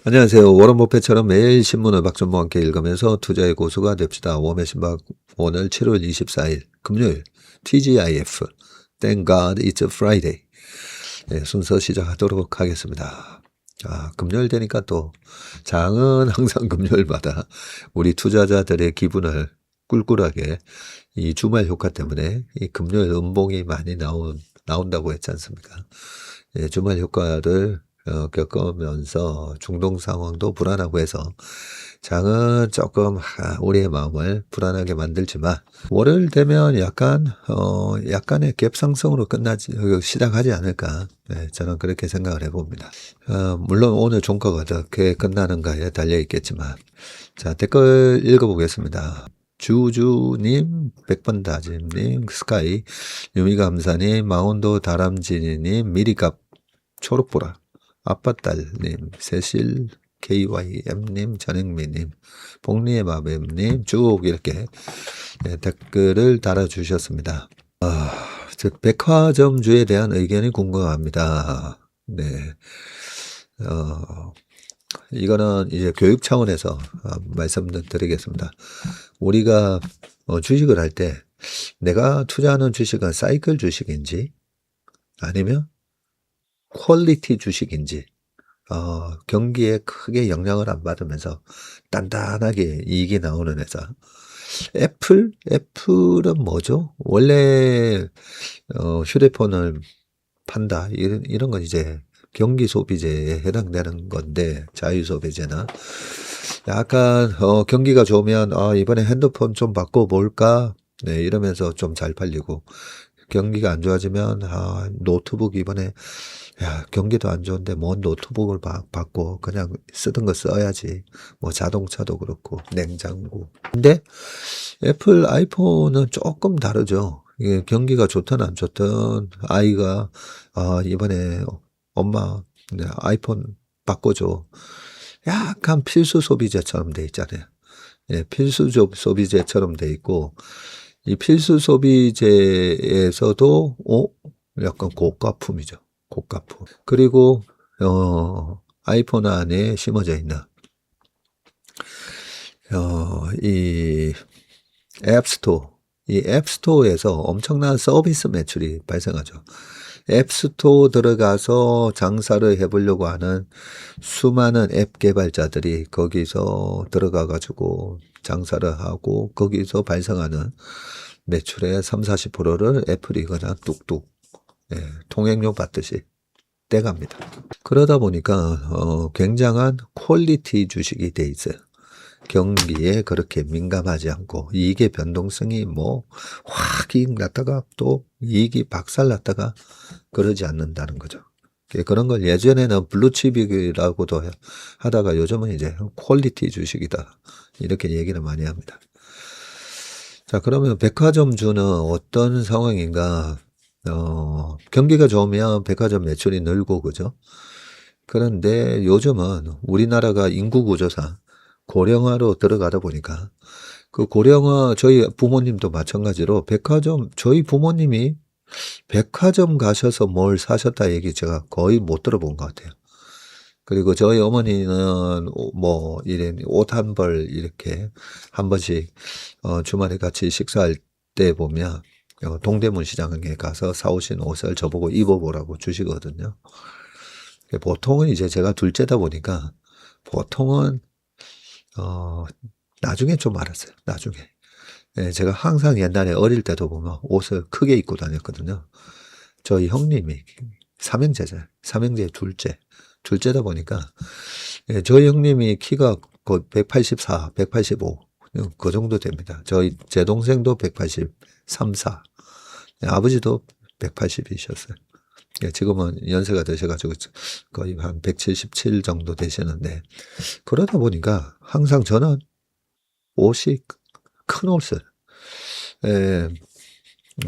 안녕하세요. 워런 버핏처럼 매일 신문을 박준모와 함께 읽으면서 투자의 고수가 됩시다. 웜의 신박 오늘 7월 24일 금요일 TGIF Thank God It's Friday 순서 시작하도록 하겠습니다. 금요일 되니까 또 장은 항상 금요일마다 우리 투자자들의 기분을 꿀꿀하게 이 주말 효과 때문에 이 금요일 음봉이 많이 나온다고 했지 않습니까? 주말 효과를 겪으면서 중동 상황도 불안하고 해서 장은 조금 우리의 마음을 불안하게 만들지만 월요일 되면 약간의 갭 상승으로 시작하지 않을까. 저는 그렇게 생각을 해봅니다. 물론 오늘 종가가 어떻게 끝나는가에 달려 있겠지만 자, 댓글 읽어보겠습니다. 주주님, 100번 다짐님, 스카이, 유미감사님, 마운도 다람쥐님, 미리갑, 초록보라, 아빠딸님, 세실, KYM님, 전행미님, 복리의 마뱀님 쭉 이렇게 댓글을 달아주셨습니다. 백화점주에 대한 의견이 궁금합니다. 네. 이거는 이제 교육 차원에서 말씀드리겠습니다. 우리가 주식을 할 때 내가 투자하는 주식은 사이클 주식인지 아니면 퀄리티 주식인지 경기에 크게 영향을 안 받으면서 단단하게 이익이 나오는 회사. 애플은 뭐죠? 원래 휴대폰을 판다 이런 건 이제 경기 소비재에 해당되는 건데 자유소비재나 약간 경기가 좋으면 이번에 핸드폰 좀 바꿔볼까 네, 이러면서 좀 잘 팔리고 경기가 안 좋아지면 노트북 이번에 경기도 안 좋은데 뭔 노트북을 바꿔 그냥 쓰던 거 써야지 뭐 자동차도 그렇고 냉장고. 근데 애플 아이폰은 조금 다르죠. 이게 경기가 좋든 안 좋든 아이가 이번에 엄마 아이폰 바꿔줘. 약간 필수 소비재처럼 돼 있잖아요. 필수 소비재처럼 돼 있고 이 필수 소비재에서도 약간 고가품이죠. 고가품. 그리고 아이폰 안에 심어져 있는 이 앱스토어. 이 앱스토어에서 엄청난 서비스 매출이 발생하죠. 앱스토어 들어가서 장사를 해보려고 하는 수많은 앱 개발자들이 거기서 들어가 가지고 장사를 하고 거기서 발생하는 매출의 30-40%를 애플이 그냥 뚝뚝 통행료 받듯이 떼갑니다. 그러다 보니까 굉장한 퀄리티 주식이 돼 있어요. 경기에 그렇게 민감하지 않고 이익의 변동성이 확 이익 났다가 또 이익이 박살났다가 그러지 않는다는 거죠. 그런 걸 예전에는 블루칩이라고도 하다가 요즘은 이제 퀄리티 주식이다 이렇게 얘기를 많이 합니다. 자, 그러면 백화점주는 어떤 상황인가? 경기가 좋으면 백화점 매출이 늘고 그죠? 그런데 요즘은 우리나라가 인구 구조상 고령화로 들어가다 보니까 그 고령화 저희 부모님도 마찬가지로 저희 부모님이 백화점 가셔서 뭘 사셨다 얘기 제가 거의 못 들어본 것 같아요. 그리고 저희 어머니는 옷 한 벌 이렇게 한 번씩 주말에 같이 식사할 때 보면 동대문 시장에 가서 사오신 옷을 저보고 입어보라고 주시거든요. 보통은 이제 제가 둘째다 보니까 보통은 나중에 좀 알았어요. 나중에. 제가 항상 옛날에 어릴 때도 보면 옷을 크게 입고 다녔거든요. 저희 형님이 삼형제 둘째다 보니까 저희 형님이 키가 거의 184, 185 그 정도 됩니다. 제 동생도 183, 4 아버지도 180이셨어요. 지금은 연세가 드셔가지고 거의 한 177 정도 되시는데 그러다 보니까 항상 저는 옷이 큰 옷을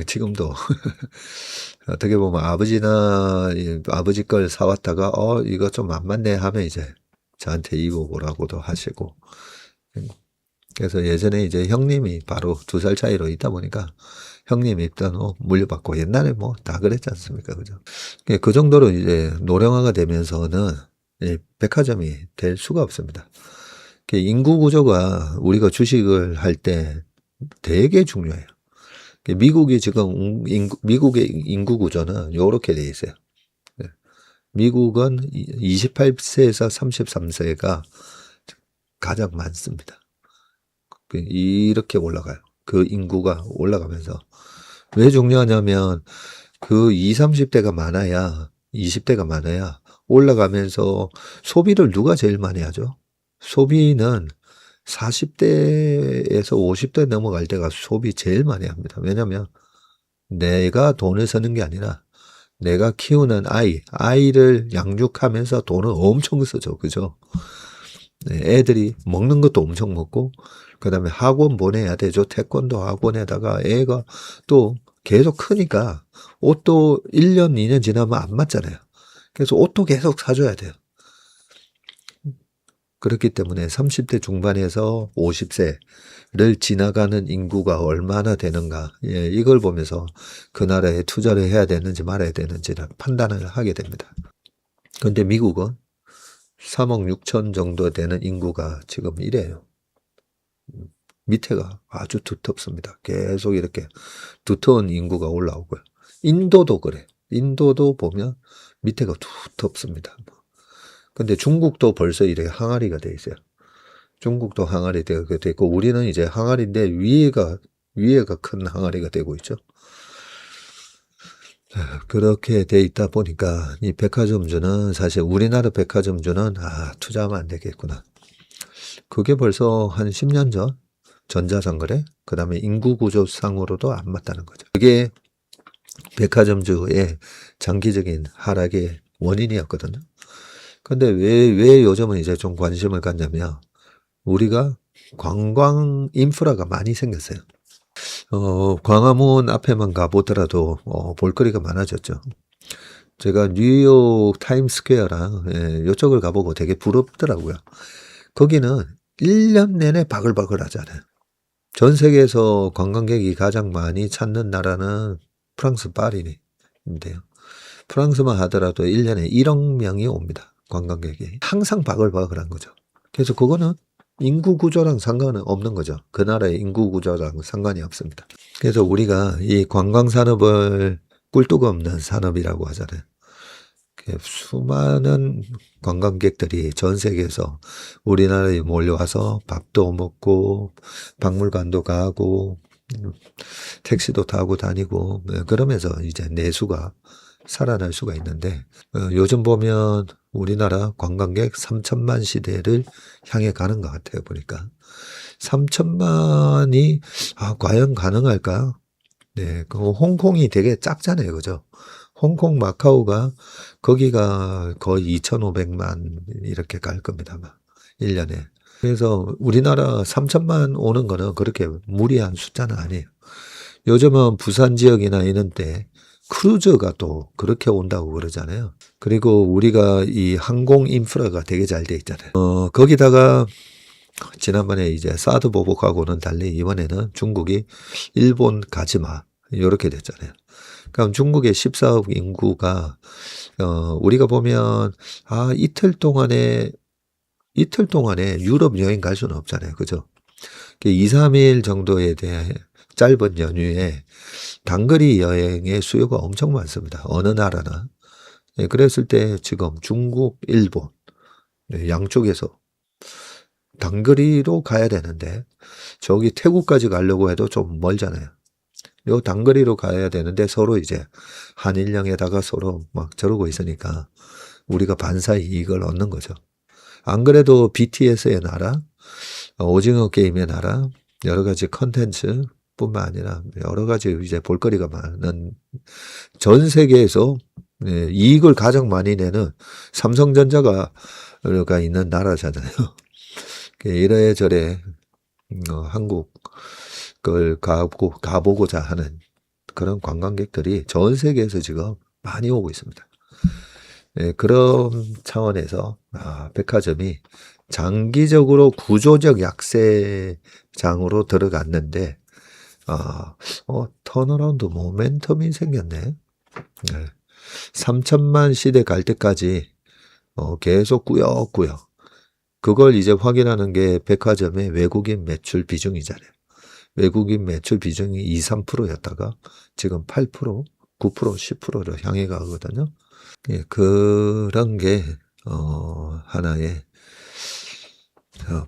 지금도 어떻게 보면 아버지 걸 사왔다가 이거 좀 안 맞네 하면 이제 저한테 입어보라고도 하시고 그래서 예전에 이제 형님이 바로 2살 차이로 있다 보니까 형님 입던 옷 물려받고 옛날에 다 그랬지 않습니까? 그죠? 그 정도로 이제 노령화가 되면서는 백화점이 될 수가 없습니다. 인구 구조가 우리가 주식을 할 때 되게 중요해요. 미국이 지금 미국의 인구 구조는 이렇게 돼 있어요. 미국은 28세에서 33세가 가장 많습니다. 이렇게 올라가요. 그 인구가 올라가면서. 왜 중요하냐면 그 20, 30대가 많아야 20대가 많아야 올라가면서 소비를 누가 제일 많이 하죠? 소비는 40대에서 50대 넘어갈 때가 소비 제일 많이 합니다. 왜냐면 내가 돈을 쓰는 게 아니라 내가 키우는 아이를 양육하면서 돈을 엄청 쓰죠. 그죠? 애들이 먹는 것도 엄청 먹고, 그 다음에 학원 보내야 되죠. 태권도 학원에다가 애가 또 계속 크니까 옷도 1년, 2년 지나면 안 맞잖아요. 그래서 옷도 계속 사줘야 돼요. 그렇기 때문에 30대 중반에서 50세를 지나가는 인구가 얼마나 되는가, 이걸 보면서 그 나라에 투자를 해야 되는지 말아야 되는지를 판단을 하게 됩니다. 그런데 미국은 3억 6천 정도 되는 인구가 지금 이래요. 밑에가 아주 두텁습니다. 계속 이렇게 두터운 인구가 올라오고요. 인도도 그래요. 인도도 보면 밑에가 두텁습니다. 근데 중국도 벌써 이렇게 항아리가 돼 있어요. 중국도 항아리 되고 있고, 우리는 이제 항아리인데 위에가 큰 항아리가 되고 있죠. 그렇게 돼 있다 보니까 이 백화점주는 사실 우리나라 백화점주는 투자하면 안 되겠구나. 그게 벌써 한 10년 전 전자상거래, 그 다음에 인구구조상으로도 안 맞다는 거죠. 그게 백화점주의 장기적인 하락의 원인이었거든요. 근데 왜 요즘은 이제 좀 관심을 갖냐면 우리가 관광 인프라가 많이 생겼어요. 광화문 앞에만 가보더라도 볼거리가 많아졌죠. 제가 뉴욕 타임스퀘어랑 이쪽을 가보고 되게 부럽더라고요. 거기는 1년 내내 바글바글 하잖아요. 전 세계에서 관광객이 가장 많이 찾는 나라는 프랑스 파리인데요. 프랑스만 하더라도 1년에 1억 명이 옵니다. 관광객이. 항상 바글바글한 거죠. 그래서 그거는 인구 구조랑 상관은 없는 거죠. 그 나라의 인구 구조랑 상관이 없습니다. 그래서 우리가 이 관광 산업을 꿀뚝 없는 산업이라고 하잖아요. 수많은 관광객들이 전 세계에서 우리나라에 몰려와서 밥도 먹고 박물관도 가고 택시도 타고 다니고 그러면서 이제 내수가 살아날 수가 있는데, 요즘 보면 우리나라 관광객 3천만 시대를 향해 가는 것 같아요. 보니까 3천만이 과연 가능할까? 네, 그 홍콩이 되게 작잖아요, 그죠? 홍콩, 마카오가 거기가 거의 2,500만 이렇게 갈 겁니다, 아마 1년에. 그래서 우리나라 3천만 오는 거는 그렇게 무리한 숫자는 아니에요. 요즘은 부산 지역이나 이런 데 크루즈가 또 그렇게 온다고 그러잖아요. 그리고 우리가 이 항공 인프라가 되게 잘 돼 있잖아요. 거기다가 지난번에 이제 사드 보복하고는 달리 이번에는 중국이 일본 가지마 이렇게 됐잖아요. 그럼 중국의 14억 인구가 우리가 보면 이틀 동안에 유럽 여행 갈 수는 없잖아요. 그죠? 2, 3일 정도에 대한 짧은 연휴에 단거리 여행의 수요가 엄청 많습니다. 어느 나라나. 그랬을 때 지금 중국, 일본 양쪽에서 단거리로 가야 되는데 저기 태국까지 가려고 해도 좀 멀잖아요. 요 단거리로 가야 되는데 서로 이제 한일령에다가 서로 막 저러고 있으니까 우리가 반사 이익을 얻는 거죠. 안 그래도 BTS의 나라, 오징어 게임의 나라, 여러 가지 컨텐츠 뿐만 아니라 여러 가지 이제 볼거리가 많은 전 세계에서 이익을 가장 많이 내는 삼성전자가 있는 나라잖아요. 이래저래 한국을 가보고자 하는 그런 관광객들이 전 세계에서 지금 많이 오고 있습니다. 그런 차원에서 백화점이 장기적으로 구조적 약세장으로 들어갔는데 턴어라운드 모멘텀이 생겼네. 3천만 시대 갈 때까지 계속 꾸역꾸역. 그걸 이제 확인하는 게 백화점의 외국인 매출 비중이잖아요. 외국인 매출 비중이 2, 3%였다가 지금 8%, 9%, 10%로 향해 가거든요. 예, 그런 게 하나의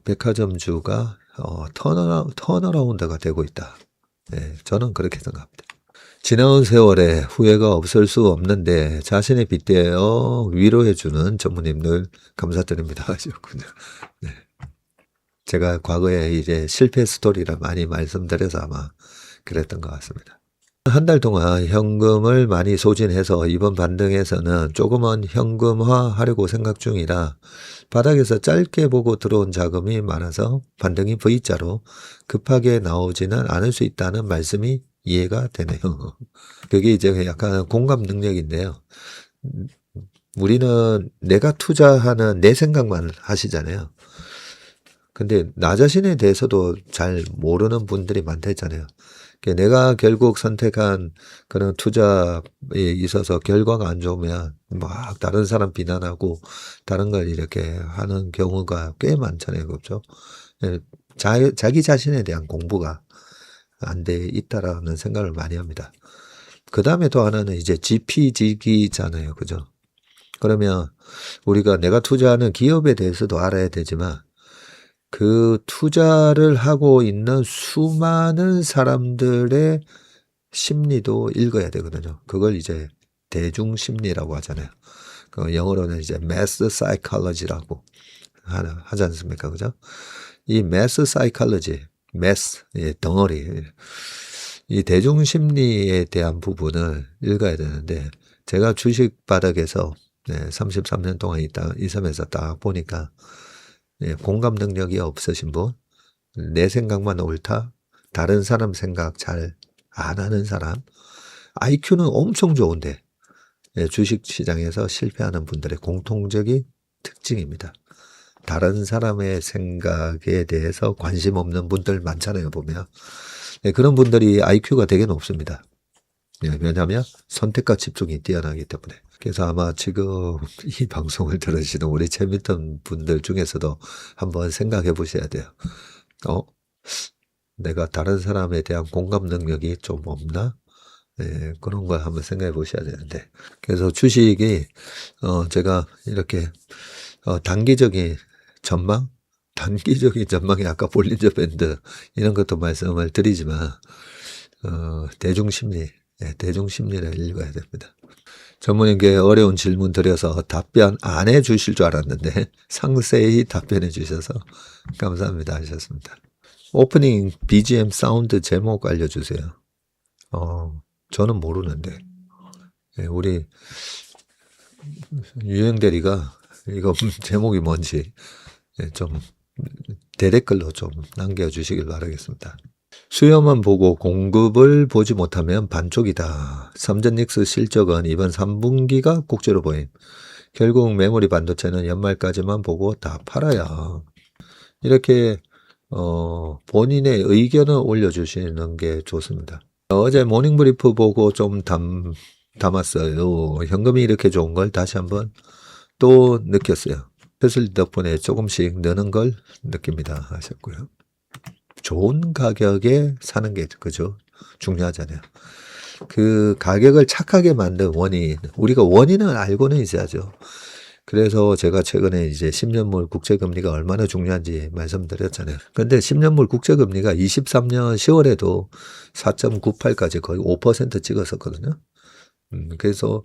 백화점주가 턴어라운드가 되고 있다. 예, 저는 그렇게 생각합니다. 지나온 세월에 후회가 없을 수 없는데 자신에 빗대어 위로해주는 전무님들 감사드립니다 하셨군요. 네. 제가 과거에 이제 실패 스토리를 많이 말씀드려서 아마 그랬던 것 같습니다. 한 달 동안 현금을 많이 소진해서 이번 반등에서는 조금은 현금화 하려고 생각 중이라 바닥에서 짧게 보고 들어온 자금이 많아서 반등이 V자로 급하게 나오지는 않을 수 있다는 말씀이 이해가 되네요. 그게 이제 약간 공감 능력인데요. 우리는 내가 투자하는 내 생각만 하시잖아요. 근데 나 자신에 대해서도 잘 모르는 분들이 많다 했잖아요. 내가 결국 선택한 그런 투자에 있어서 결과가 안 좋으면 막 다른 사람 비난하고 다른 걸 이렇게 하는 경우가 꽤 많잖아요. 그렇죠? 자기 자신에 대한 공부가 안 돼 있다라는 생각을 많이 합니다. 그 다음에 또 하나는 이제 지피지기잖아요. 그죠? 그러면 우리가 내가 투자하는 기업에 대해서도 알아야 되지만 그 투자를 하고 있는 수많은 사람들의 심리도 읽어야 되거든요. 그걸 이제 대중심리라고 하잖아요. 그 영어로는 이제 mass psychology라고 하지 않습니까? 그죠? 이 mass psychology, mass, 덩어리, 이 대중심리에 대한 부분을 읽어야 되는데 제가 주식 바닥에서 33년 동안 이 섬에서 딱 보니까 공감 능력이 없으신 분, 내 생각만 옳다, 다른 사람 생각 잘 안 하는 사람, IQ는 엄청 좋은데 주식 시장에서 실패하는 분들의 공통적인 특징입니다. 다른 사람의 생각에 대해서 관심 없는 분들 많잖아요, 보면. 그런 분들이 IQ가 되게 높습니다. 왜냐하면 선택과 집중이 뛰어나기 때문에. 그래서 아마 지금 이 방송을 들으시는 우리 재밌던 분들 중에서도 한번 생각해 보셔야 돼요. 내가 다른 사람에 대한 공감 능력이 좀 없나? 그런 걸 한번 생각해 보셔야 되는데. 그래서 주식이, 제가 이렇게, 단기적인 전망? 단기적인 전망이 아까 볼린저 밴드, 이런 것도 말씀을 드리지만, 대중심리, 대중심리를 읽어야 됩니다. 전문님께 어려운 질문 드려서 답변 안 해주실 줄 알았는데 상세히 답변해 주셔서 감사합니다 하셨습니다. 오프닝 BGM 사운드 제목 알려주세요. 저는 모르는데 우리 유영대리가 이거 제목이 뭔지 좀 댓글로 좀 남겨주시길 바라겠습니다. 수요만 보고 공급을 보지 못하면 반쪽이다. 삼전닉스 실적은 이번 3분기가 꼭지로 보임. 결국 메모리 반도체는 연말까지만 보고 다 팔아야. 이렇게 본인의 의견을 올려주시는 게 좋습니다. 어제 모닝브리프 보고 좀 담았어요. 현금이 이렇게 좋은 걸 다시 한번 또 느꼈어요. 패슬 덕분에 조금씩 느는 걸 느낍니다 하셨고요. 좋은 가격에 사는 게 그죠? 중요하잖아요. 그 가격을 착하게 만든 원인, 우리가 원인을 알고는 있어야죠. 그래서 제가 최근에 이제 10년물 국채금리가 얼마나 중요한지 말씀드렸잖아요. 근데 10년물 국채금리가 23년 10월에도 4.98까지 거의 5% 찍었었거든요. 그래서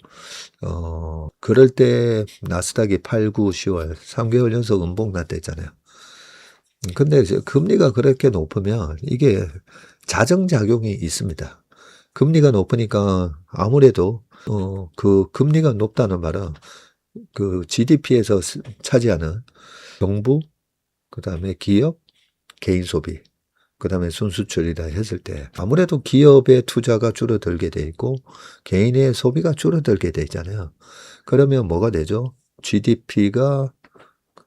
그럴 때 나스닥이 8, 9, 10월 3개월 연속 음봉 났다 했잖아요. 근데 이제 금리가 그렇게 높으면 이게 자정작용이 있습니다. 금리가 높으니까 아무래도 그 금리가 높다는 말은 그 GDP에서 차지하는 정부, 그 다음에 기업, 개인 소비, 그 다음에 순수출이다 했을 때 아무래도 기업의 투자가 줄어들게 돼 있고 개인의 소비가 줄어들게 돼 있잖아요. 그러면 뭐가 되죠? GDP가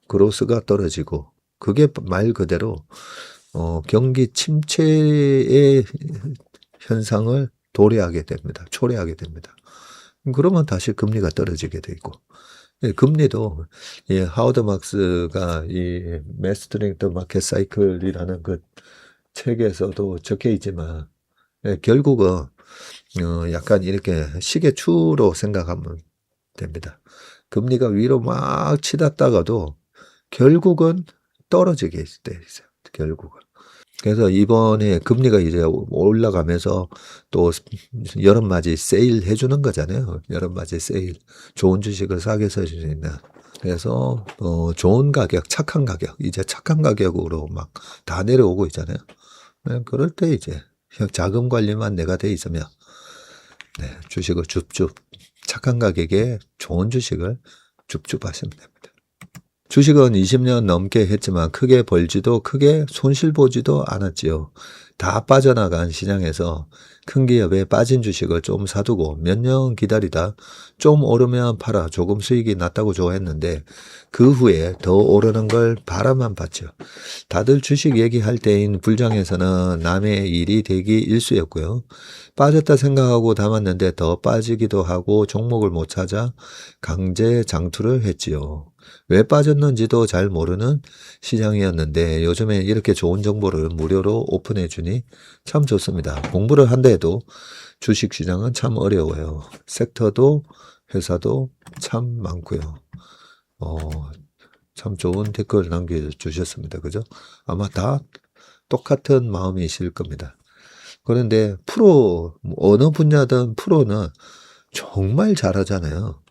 그로스가 떨어지고 그게 말 그대로 경기 침체의 현상을 도래하게 됩니다. 초래하게 됩니다. 그러면 다시 금리가 떨어지게 되고 예, 금리도 이 하워드 막스가 이 메스터링 더 마켓 사이클이라는 그 책에서도 적혀 있지만 예, 결국은 약간 이렇게 시계추로 생각하면 됩니다. 금리가 위로 막 치닫다가도 결국은 떨어지게 돼 있어요. 결국은. 그래서 이번에 금리가 이제 올라가면서 또 여름맞이 세일 해주는 거잖아요. 여름맞이 세일. 좋은 주식을 싸게 살 수 있는. 그래서 좋은 가격, 착한 가격, 이제 착한 가격으로 막 다 내려오고 있잖아요. 네, 그럴 때 이제 자금 관리만 내가 돼 있으면 네, 주식을 줍줍 착한 가격에 좋은 주식을 줍줍 하시면 됩니다. 주식은 20년 넘게 했지만 크게 벌지도 크게 손실 보지도 않았지요. 다 빠져나간 시장에서 큰 기업에 빠진 주식을 좀 사두고 몇 년 기다리다 좀 오르면 팔아 조금 수익이 났다고 좋아했는데 그 후에 더 오르는 걸 바라만 봤죠. 다들 주식 얘기할 때인 불장에서는 남의 일이 되기 일쑤였고요. 빠졌다 생각하고 담았는데 더 빠지기도 하고 종목을 못 찾아 강제 장투를 했지요. 왜 빠졌는지도 잘 모르는 시장이었는데 요즘에 이렇게 좋은 정보를 무료로 오픈해 주니 참 좋습니다. 공부를 한다 해도 주식시장은 참 어려워요. 섹터도 회사도 참 많고요. 참 좋은 댓글 남겨주셨습니다. 그죠? 아마 다 똑같은 마음이실 겁니다. 그런데 어느 분야든 프로는 정말 잘하잖아요.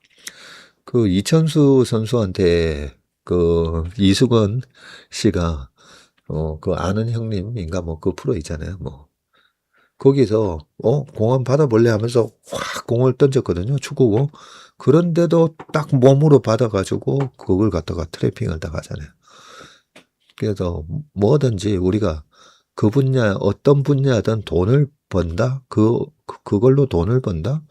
그 이천수 선수한테 그 이수건 씨가 그 아는 형님인가 뭐 그 프로 있잖아요. 뭐 거기서 공 한 받아볼래 하면서 확 공을 던졌거든요. 축구공. 그런데도 딱 몸으로 받아가지고 그걸 갖다가 트래핑을 당하잖아요. 그래서 뭐든지 우리가 그 분야 어떤 분야든 돈을 번다. 그걸로 돈을 번다.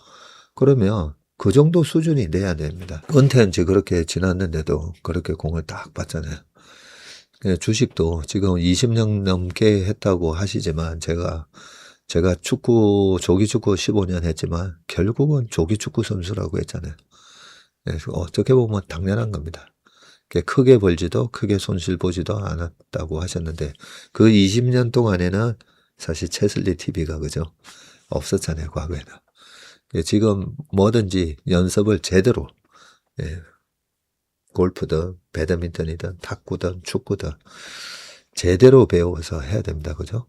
그러면 그 정도 수준이 돼야 됩니다. 은퇴한 지 그렇게 지났는데도 그렇게 공을 딱 봤잖아요. 주식도 지금 20년 넘게 했다고 하시지만 제가 조기 축구 15년 했지만 결국은 조기 축구 선수라고 했잖아요. 그래서 어떻게 보면 당연한 겁니다. 크게 벌지도 크게 손실 보지도 않았다고 하셨는데 그 20년 동안에는 사실 채슬리 TV가 그죠? 없었잖아요, 과거에는. 지금 뭐든지 연습을 제대로 골프든 배드민턴이든 탁구든 축구든 제대로 배워서 해야 됩니다. 그죠?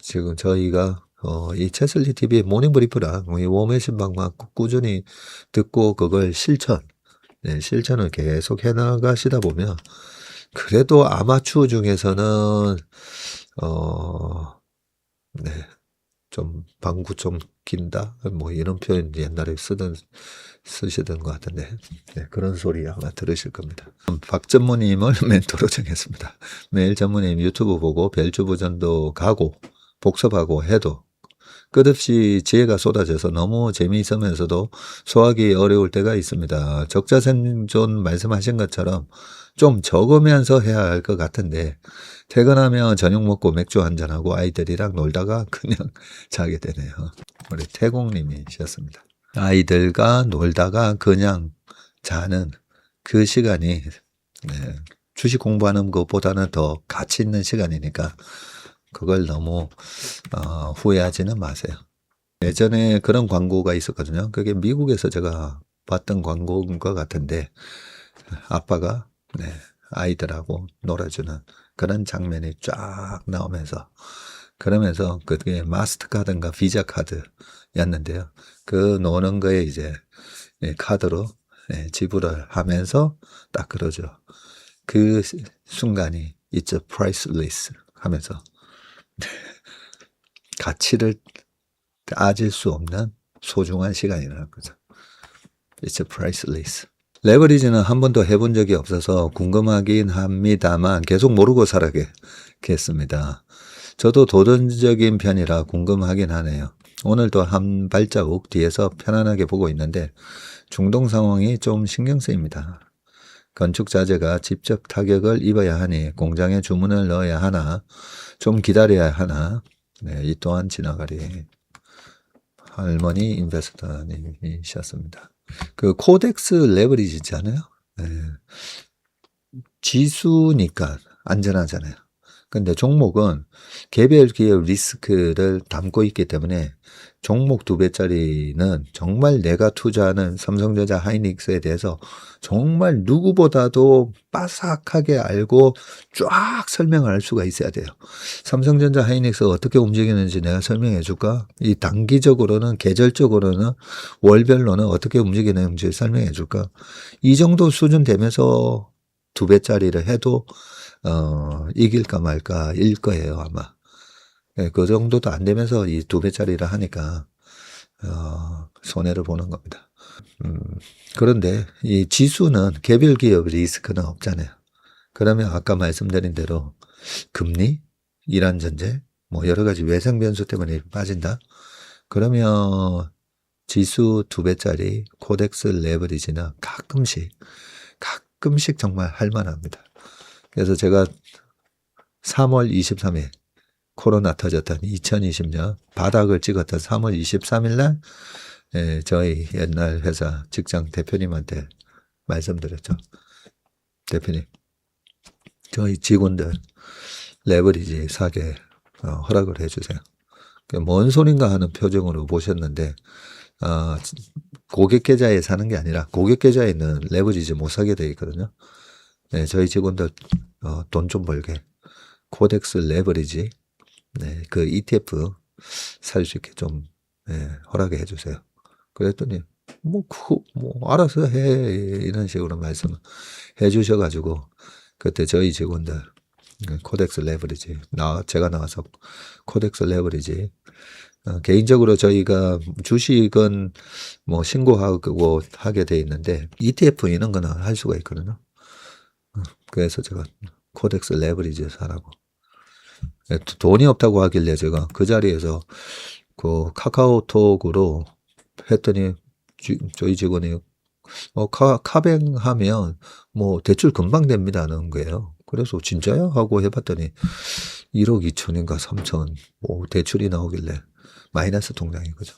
지금 저희가 이 채슬리 TV 모닝 브리프랑 이 웜의 방만 꾸준히 듣고 그걸 실천을 계속 해나가시다 보면 그래도 아마추어 중에서는 네, 좀 방구 좀 긴다 뭐 이런 표현 옛날에 쓰시던 것 같은데 네, 그런 소리 아마 들으실 겁니다. 박전무님을 멘토로 정했습니다. 매일 전무님 유튜브 보고 별주 버전도 가고 복습하고 해도 끝없이 지혜가 쏟아져서 너무 재미있으면서도 소화하기 어려울 때가 있습니다. 적자생존 말씀하신 것처럼 좀 적으면서 해야 할 것 같은데 퇴근하면 저녁 먹고 맥주 한잔하고 아이들이랑 놀다가 그냥 자게 되네요. 우리 태공님이셨습니다. 아이들과 놀다가 그냥 자는 그 시간이 주식 공부하는 것보다는 더 가치 있는 시간이니까 그걸 너무 후회하지는 마세요. 예전에 그런 광고가 있었거든요. 그게 미국에서 제가 봤던 광고인 것 같은데 아빠가 아이들하고 놀아주는 그런 장면이 쫙 나오면서 그러면서 그게 마스터카드인가 비자 카드였는데요. 그 노는 거에 이제 카드로 지불을 하면서 딱 그러죠. 그 순간이 It's priceless 하면서 가치를 따질 수 없는 소중한 시간이라는 거죠. It's priceless. 레버리지는 한 번도 해본 적이 없어서 궁금하긴 합니다만 계속 모르고 살아겠습니다. 저도 도전적인 편이라 궁금하긴 하네요. 오늘도 한 발자국 뒤에서 편안하게 보고 있는데 중동 상황이 좀 신경 쓰입니다. 건축자재가 직접 타격을 입어야 하니 공장에 주문을 넣어야 하나 좀 기다려야 하나 이 또한 지나가리. 할머니 인베스터님이셨습니다. 그 코덱스 레버리지 있잖아요. 예. 지수니까 안전하잖아요. 근데 종목은 개별 기업 리스크를 담고 있기 때문에 종목 2배짜리는 정말 내가 투자하는 삼성전자 하이닉스에 대해서 정말 누구보다도 빠삭하게 알고 쫙 설명을 할 수가 있어야 돼요. 삼성전자 하이닉스가 어떻게 움직이는지 내가 설명해 줄까? 이 단기적으로는, 계절적으로는, 월별로는 어떻게 움직이는지 설명해 줄까? 이 정도 수준 되면서 2배짜리를 해도 이길까 말까 일 거예요, 아마. 예, 그 정도도 안 되면서 이 2배짜리를 하니까, 손해를 보는 겁니다. 그런데 이 지수는 개별 기업 리스크는 없잖아요. 그러면 아까 말씀드린 대로 금리, 이란 전제, 뭐 여러 가지 외생 변수 때문에 빠진다. 그러면 지수 2배짜리 코덱스 레버리지는 가끔씩 정말 할 만합니다. 그래서 제가 3월 23일 코로나 터졌던 2020년 바닥을 찍었던 3월 23일 날 저희 옛날 회사 직장 대표님한테 말씀드렸죠. 대표님, 저희 직원들 레버리지 사게 허락을 해주세요. 뭔 소린가 하는 표정으로 보셨는데 고객 계좌에 사는 게 아니라 고객 계좌에는 레버리지 못 사게 되어 있거든요. 네, 저희 직원들 돈 좀 벌게 코덱스 레버리지 그 ETF 살 수 있게 좀 허락해 주세요. 그랬더니 뭐 알아서 해 이런 식으로 말씀해 주셔가지고 그때 저희 직원들 코덱스 레버리지 제가 나와서 코덱스 레버리지 개인적으로 저희가 주식은 뭐 신고하고 하게 돼 있는데 ETF 이런 거는 할 수가 있거든요. 그래서 제가 코덱스 레버리지 사라고 돈이 없다고 하길래 제가 그 자리에서 그 카카오톡으로 했더니 저희 직원이 카뱅 하면 뭐 대출 금방 됩니다는 거예요. 그래서 진짜야? 하고 해봤더니 1억 2천인가 3천 뭐 대출이 나오길래 마이너스 통장인 거죠.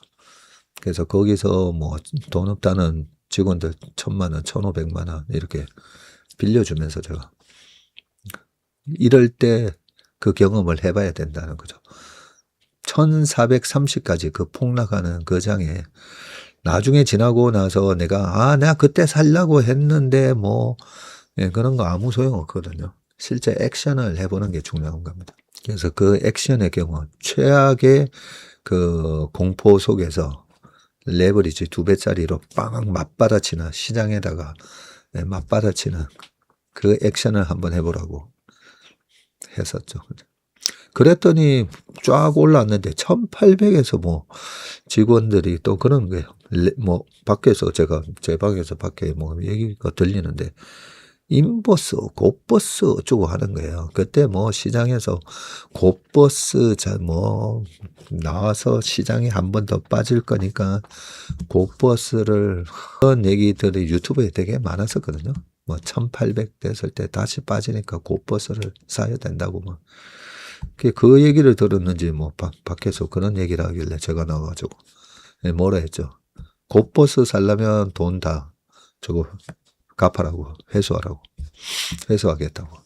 그래서 거기서 뭐 돈 없다는 직원들 1,000만 원, 1,500만 원 이렇게 빌려주면서 제가 이럴 때 그 경험을 해봐야 된다는 거죠. 1430까지 그 폭락하는 그 장에 나중에 지나고 나서 내가 그때 살려고 했는데 뭐 그런 거 아무 소용 없거든요. 실제 액션을 해보는 게 중요한 겁니다. 그래서 그 액션의 경우 최악의 그 공포 속에서 레버리지 2배짜리로 빵 맞받아치는 시장에다가 맞받아치는 그 액션을 한번 해보라고 했었죠. 그랬더니 쫙 올랐는데 1800에서 뭐 직원들이 또 그런 거예요. 뭐 밖에서 제 방에서 밖에 뭐 얘기가 들리는데 인버스, 곧버스 어쩌고 하는 거예요. 그때 뭐 시장에서 곧버스 뭐 나와서 시장이 한 번 더 빠질 거니까 곧버스를 그런 얘기들이 유튜브에 되게 많았었거든요. 뭐 1800 됐을 때 다시 빠지니까 곧버스를 사야 된다고 뭐. 그 얘기를 들었는지 뭐 밖에서 그런 얘기를 하길래 제가 나와가지고 뭐라 했죠. 곧버스 살려면 돈 다 저거 갚아라고 회수하겠다고.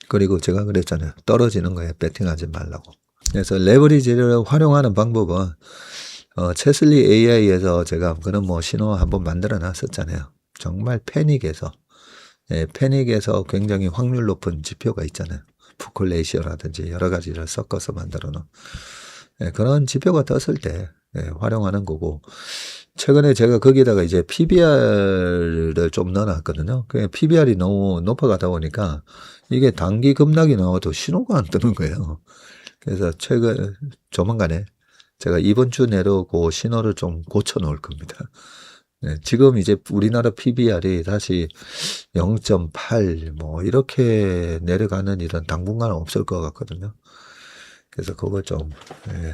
그리고 제가 그랬잖아요. 떨어지는 거에 배팅하지 말라고. 그래서 레버리지를 활용하는 방법은 체슬리 AI에서 제가 그런 뭐 신호 한번 만들어 놨었잖아요. 정말 패닉에서 굉장히 확률 높은 지표가 있잖아요. 푸클레이시오라든지 여러 가지를 섞어서 만들어 놓은 그런 지표가 떴을 때 활용하는 거고 최근에 제가 거기다가 이제 PBR을 좀 넣어놨거든요. PBR이 너무 높아가다 보니까 이게 단기 급락이 나와도 신호가 안 뜨는 거예요. 그래서 조만간에 제가 이번 주 내로 그 신호를 좀 고쳐 놓을 겁니다. 지금 이제 우리나라 PBR이 다시 0.8 뭐 이렇게 내려가는 일은 당분간 없을 것 같거든요. 그래서 그걸 좀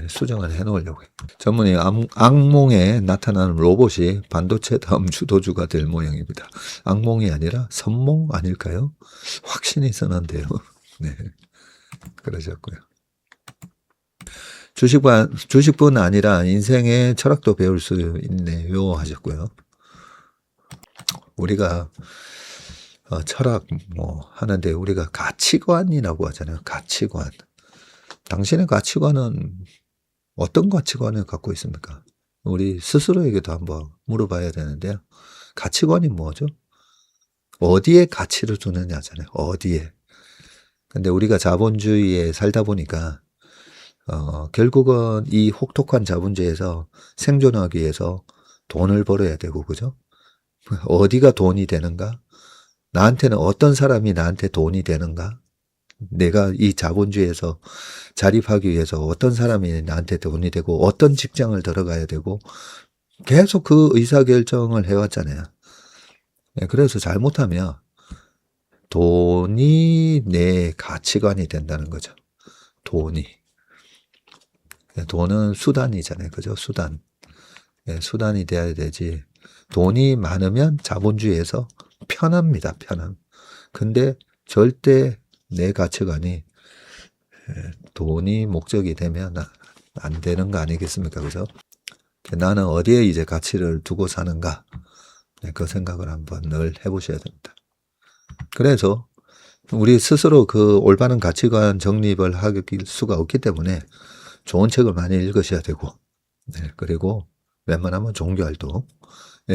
수정을 해 놓으려고 해요. 전문의 악몽에 나타나는 로봇이 반도체 다음 주도주가 될 모양입니다. 악몽이 아니라 선몽 아닐까요? 확신이 서는데요. 네, 그러셨고요. 주식뿐 아니라 인생의 철학도 배울 수 있네요 하셨고요. 우리가 철학 뭐 하는데 우리가 가치관이라고 하잖아요. 가치관. 당신의 가치관은 어떤 가치관을 갖고 있습니까? 우리 스스로에게도 한번 물어봐야 되는데요. 가치관이 뭐죠? 어디에 가치를 두느냐잖아요. 어디에. 근데 우리가 자본주의에 살다 보니까 결국은 이 혹독한 자본주의에서 생존하기 위해서 돈을 벌어야 되고, 그죠? 어디가 돈이 되는가? 나한테는 어떤 사람이 나한테 돈이 되는가? 내가 이 자본주의에서 자립하기 위해서 어떤 사람이 나한테 돈이 되고, 어떤 직장을 들어가야 되고, 계속 그 의사결정을 해왔잖아요. 그래서 잘못하면 돈이 내 가치관이 된다는 거죠. 돈이. 돈은 수단이잖아요. 그죠? 수단. 수단이 돼야 되지. 돈이 많으면 자본주의에서 편합니다. 편함. 근데 절대 내 가치관이 돈이 목적이 되면 안 되는 거 아니겠습니까? 그죠? 나는 어디에 이제 가치를 두고 사는가? 그 생각을 한번 늘 해보셔야 됩니다. 그래서 우리 스스로 그 올바른 가치관 정립을 할 수가 없기 때문에 좋은 책을 많이 읽으셔야 되고, 그리고 웬만하면 종교활동.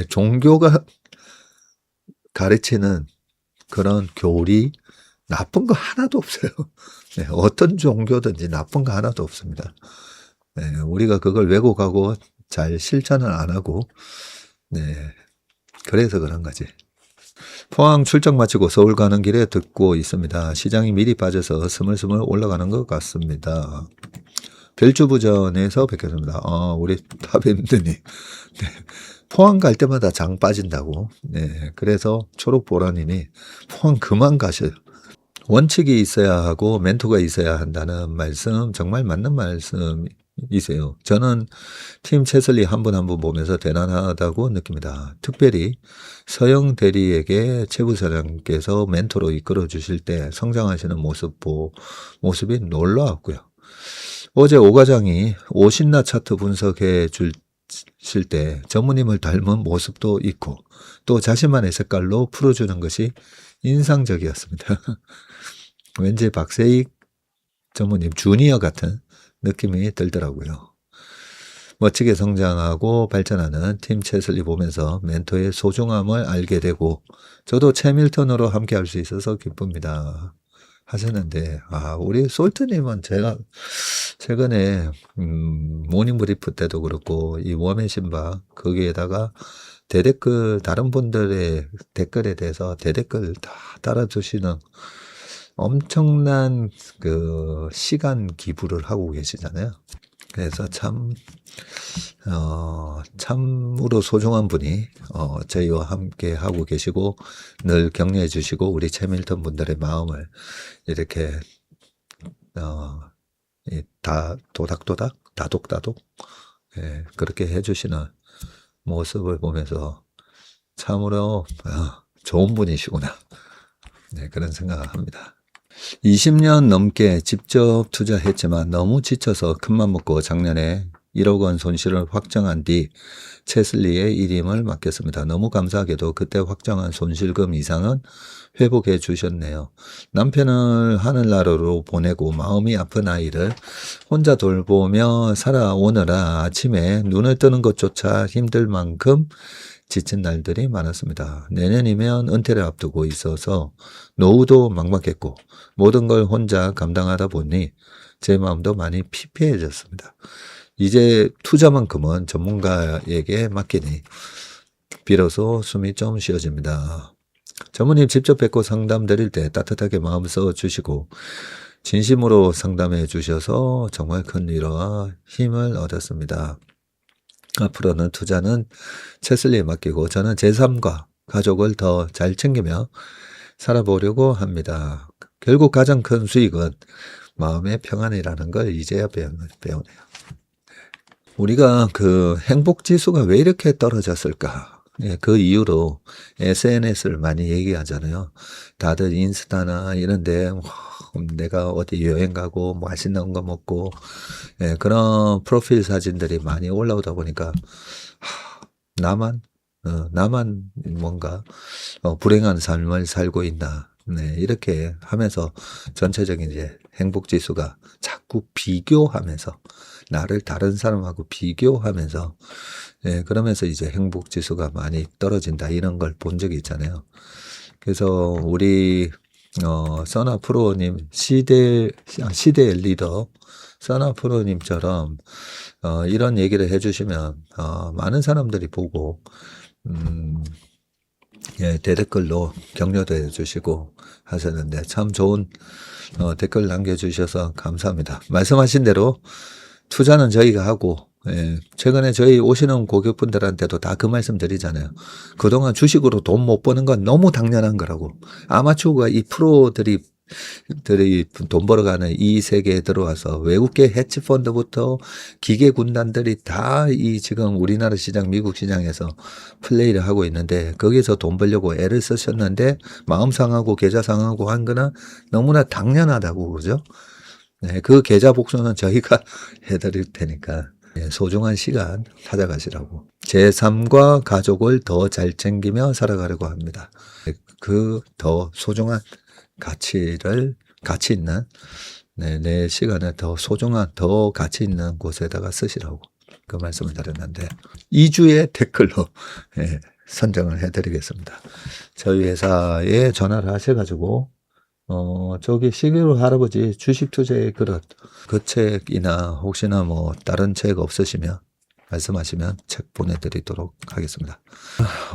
종교가 가르치는 그런 교리, 나쁜 거 하나도 없어요. 어떤 종교든지 나쁜 거 하나도 없습니다. 우리가 그걸 왜곡하고 잘 실천을 안 하고, 그래서 그런 거지. 포항 출장 마치고 서울 가는 길에 듣고 있습니다. 시장이 미리 빠져서 스물스물 올라가는 것 같습니다. 별주부전에서 뵙겠습니다. 우리 타뱀드님. 포항 갈 때마다 장 빠진다고. 그래서 초록보라님이 포항 그만 가셔요. 원칙이 있어야 하고 멘토가 있어야 한다는 말씀 정말 맞는 말씀이세요. 저는 팀 채슬리 한 분 한 분 보면서 대단하다고 느낍니다. 특별히 서영 대리에게 최 부사장께서 멘토로 이끌어 주실 때 성장하시는 모습이 놀라웠고요. 어제 오 과장이 오신나 차트 분석해 주실 때 전무님을 닮은 모습도 있고 또 자신만의 색깔로 풀어주는 것이 인상적이었습니다. 왠지 박세익 전무님 주니어 같은 느낌이 들더라고요. 멋지게 성장하고 발전하는 팀 채슬리 보면서 멘토의 소중함을 알게 되고 저도 채 밀턴으로 함께 할 수 있어서 기쁩니다. 하셨는데 우리 솔트님은 제가 최근에 모닝브리프 때도 그렇고 이 웜의 신박 거기에다가 대댓글 다른 분들의 댓글에 대해서 대댓글 다 달아주시는 엄청난 그 시간 기부를 하고 계시잖아요. 그래서 참으로 소중한 분이 저희와 함께 하고 계시고 늘 격려해 주시고 우리 채밀턴 분들의 마음을 이렇게 다 도닥도닥 다독다독 그렇게 해주시는 모습을 보면서 참으로 좋은 분이시구나 그런 생각을 합니다. 20년 넘게 직접 투자했지만 너무 지쳐서 큰맘 먹고 작년에 1억 원 손실을 확정한 뒤 채슬리의 일임을 맡겼습니다. 너무 감사하게도 그때 확정한 손실금 이상은 회복해 주셨네요. 남편을 하늘나라로 보내고 마음이 아픈 아이를 혼자 돌보며 살아오느라 아침에 눈을 뜨는 것조차 힘들 만큼 지친 날들이 많았습니다. 내년이면 은퇴를 앞두고 있어서 노후도 막막했고 모든 걸 혼자 감당하다 보니 제 마음도 많이 피폐해졌습니다. 이제 투자만큼은 전문가에게 맡기니 비로소 숨이 좀 쉬어집니다. 전무님 직접 뵙고 상담 드릴 때 따뜻하게 마음 써주시고 진심으로 상담해 주셔서 정말 큰 위로와 힘을 얻었습니다. 앞으로는 투자는 채슬리에 맡기고 저는 제 삶과 가족을 더 잘 챙기며 살아보려고 합니다. 결국 가장 큰 수익은 마음의 평안이라는 걸 이제야 배우네요. 우리가 그 행복지수가 왜 이렇게 떨어졌을까? 그 이유로 SNS를 많이 얘기하잖아요. 다들 인스타나 이런데 내가 어디 여행 가고 맛있는 거 먹고 그런 프로필 사진들이 많이 올라오다 보니까 나만 나만 뭔가 불행한 삶을 살고 있나. 네, 이렇게 하면서 전체적인 이제 행복 지수가 자꾸 비교하면서 나를 다른 사람하고 비교하면서 그러면서 이제 행복 지수가 많이 떨어진다 이런 걸 본 적이 있잖아요. 그래서 우리 써나 프로님 시대의 리더 써나 프로님처럼 이런 얘기를 해주시면 많은 사람들이 보고 대댓글로 격려도 해주시고 하셨는데 참 좋은 댓글 남겨주셔서 감사합니다. 말씀하신 대로 투자는 저희가 하고 최근에 저희 오시는 고객분들한테도 다 그 말씀 드리잖아요. 그동안 주식으로 돈 못 버는 건 너무 당연한 거라고. 아마추어가 이 프로들이 돈 벌어가는 이 세계에 들어와서 외국계 헤지펀드부터 기계 군단들이 다 이 지금 우리나라 시장, 미국 시장에서 플레이를 하고 있는데 거기서 돈 벌려고 애를 쓰셨는데 마음 상하고 계좌 상하고 한 거는 너무나 당연하다고 그러죠. 네, 그 계좌 복수는 저희가 해드릴 테니까 소중한 시간 찾아가시라고. 제 삶과 가족을 더 잘 챙기며 살아가려고 합니다. 그 더 소중한 가치 있는, 내 시간을 더 소중한, 더 가치 있는 곳에다가 쓰시라고 그 말씀을 드렸는데, 2주의 댓글로 선정을 해드리겠습니다. 저희 회사에 전화를 하셔가지고, 저기 11월 할아버지 주식 투자의 그릇, 그 책이나 혹시나 뭐 다른 책 없으시면 말씀하시면 책 보내드리도록 하겠습니다.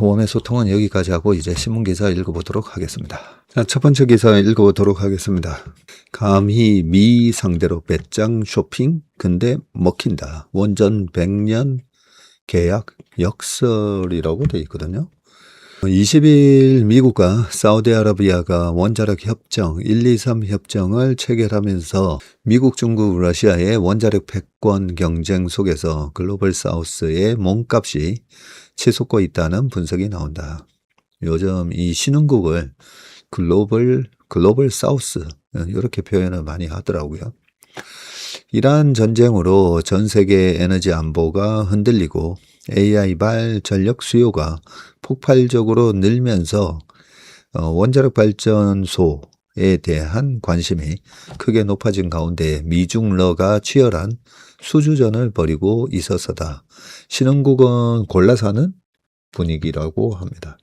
웜의 소통은 여기까지 하고 이제 신문기사 읽어보도록 하겠습니다. 자, 첫 번째 기사 읽어보도록 하겠습니다. 감히 미 상대로 배짱 쇼핑? 근데 먹힌다. 원전 100년 계약 역설이라고 되어 있거든요. 20일 미국과 사우디아라비아가 원자력 협정 123 협정을 체결하면서 미국, 중국, 러시아의 원자력 패권 경쟁 속에서 글로벌 사우스의 몸값이 치솟고 있다는 분석이 나온다. 요즘 이 신흥국을 글로벌 사우스 이렇게 표현을 많이 하더라고요. 이러한 전쟁으로 전 세계 에너지 안보가 흔들리고 AI발 전력 수요가 폭발적으로 늘면서 원자력 발전소에 대한 관심이 크게 높아진 가운데 미중러가 치열한 수주전을 벌이고 있어서다. 신흥국은 골라 사는 분위기라고 합니다.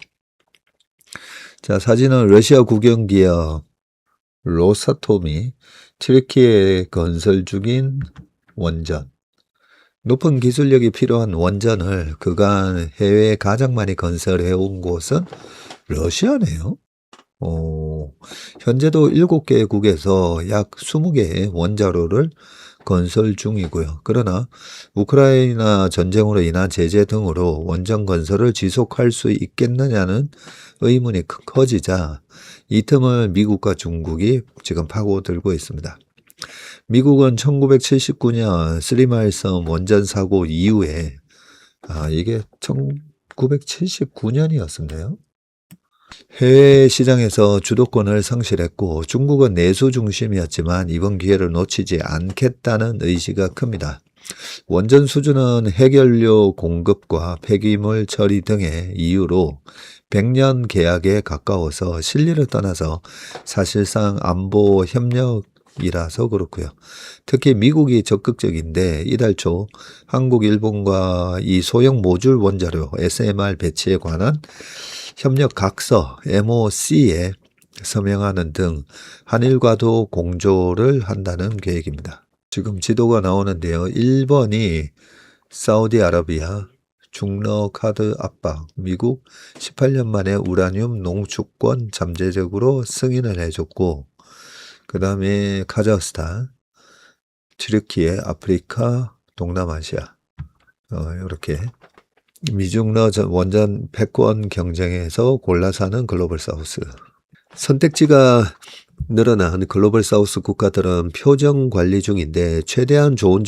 자, 사진은 러시아 국영기업 로사톰이 튀르키예에 건설 중인 원전, 높은 기술력이 필요한 원전을 그간 해외에 가장 많이 건설해온 곳은 러시아네요. 현재도 7개국에서 약 20개의 원자로를 건설 중이고요. 그러나 우크라이나 전쟁으로 인한 제재 등으로 원전 건설을 지속할 수 있겠느냐는 의문이 커지자 이 틈을 미국과 중국이 지금 파고들고 있습니다. 미국은 1979년 쓰리마일섬 원전 사고 이후에 이게 1979년이었었네요. 해외 시장에서 주도권을 상실했고 중국은 내수 중심이었지만 이번 기회를 놓치지 않겠다는 의지가 큽니다. 원전 수주는 핵연료 공급과 폐기물 처리 등의 이유로 100년 계약에 가까워서 실리를 떠나서 사실상 안보 협력이라서 그렇고요. 특히 미국이 적극적인데 이달 초 한국, 일본과 이 소형 모듈 원자로 SMR 배치에 관한 협력 각서 MOC에 서명하는 등 한일과도 공조를 한다는 계획입니다. 지금 지도가 나오는데요. 1번이 사우디아라비아 중러 카드 압박, 미국 18년 만에 우라늄 농축권 잠재적으로 승인을 해줬고, 그 다음에 카자흐스탄, 튀르키예, 아프리카, 동남아시아 이렇게 미중러 원전 패권 경쟁에서 골라 사는 글로벌 사우스. 선택지가 늘어난 글로벌 사우스 국가들은 표정 관리 중인데 최대한 좋은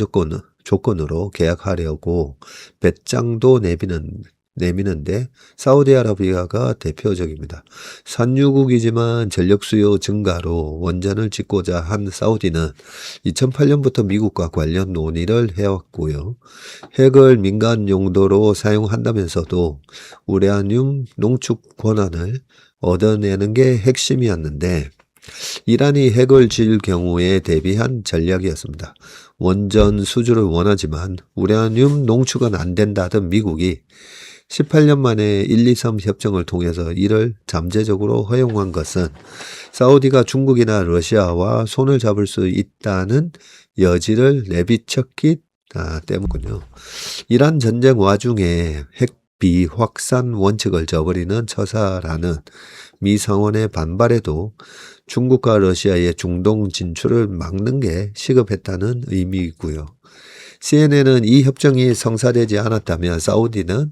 조건으로 계약하려고 배짱도 내비는 내미는데 사우디아라비아가 대표적입니다. 산유국이지만 전력 수요 증가로 원전을 짓고자 한 사우디는 2008년부터 미국과 관련 논의를 해왔고요. 핵을 민간 용도로 사용한다면서도 우라늄 농축 권한을 얻어내는 게 핵심이었는데 이란이 핵을 질 경우에 대비한 전략이었습니다. 원전 수주를 원하지만 우라늄 농축은 안 된다던 미국이 18년 만에 123 협정을 통해서 이를 잠재적으로 허용한 것은 사우디가 중국이나 러시아와 손을 잡을 수 있다는 여지를 내비쳤기 때문이군요. 이란 전쟁 와중에 핵 비확산 원칙을 저버리는 처사라는 미 상원의 반발에도 중국과 러시아의 중동 진출을 막는 게 시급했다는 의미이고요. CNN은 이 협정이 성사되지 않았다면 사우디는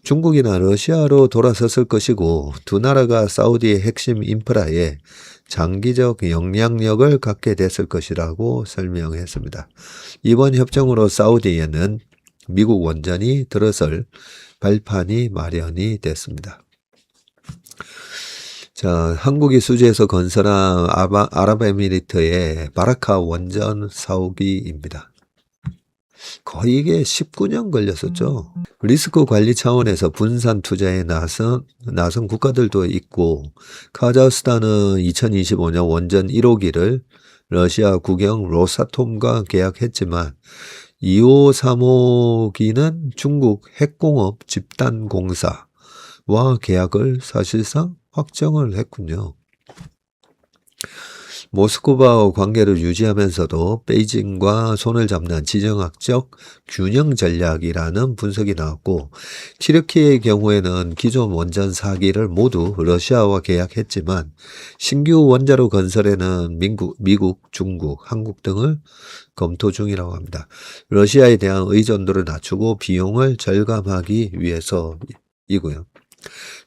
중국이나 러시아로 돌아섰을 것이고 두 나라가 사우디의 핵심 인프라에 장기적 영향력을 갖게 됐을 것이라고 설명했습니다. 이번 협정으로 사우디에는 미국 원전이 들어설 발판이 마련이 됐습니다. 자, 한국이 수주해서 건설한 아랍에미리트의 바라카 원전 사오기입니다. 거의 이게 19년 걸렸었죠. 리스크 관리 차원에서 분산 투자에 나선 국가들도 있고 카자흐스탄은 2025년 원전 1호기를 러시아 국영 로사톰과 계약했지만 2호, 3호기는 중국 핵공업 집단공사와 계약을 사실상 확정을 했군요. 모스크바와 관계를 유지하면서도 베이징과 손을 잡는 지정학적 균형 전략이라는 분석이 나왔고 튀르키예의 경우에는 기존 원전 4기를 모두 러시아와 계약했지만 신규 원자로 건설에는 미국, 중국, 한국 등을 검토 중이라고 합니다. 러시아에 대한 의존도를 낮추고 비용을 절감하기 위해서이고요.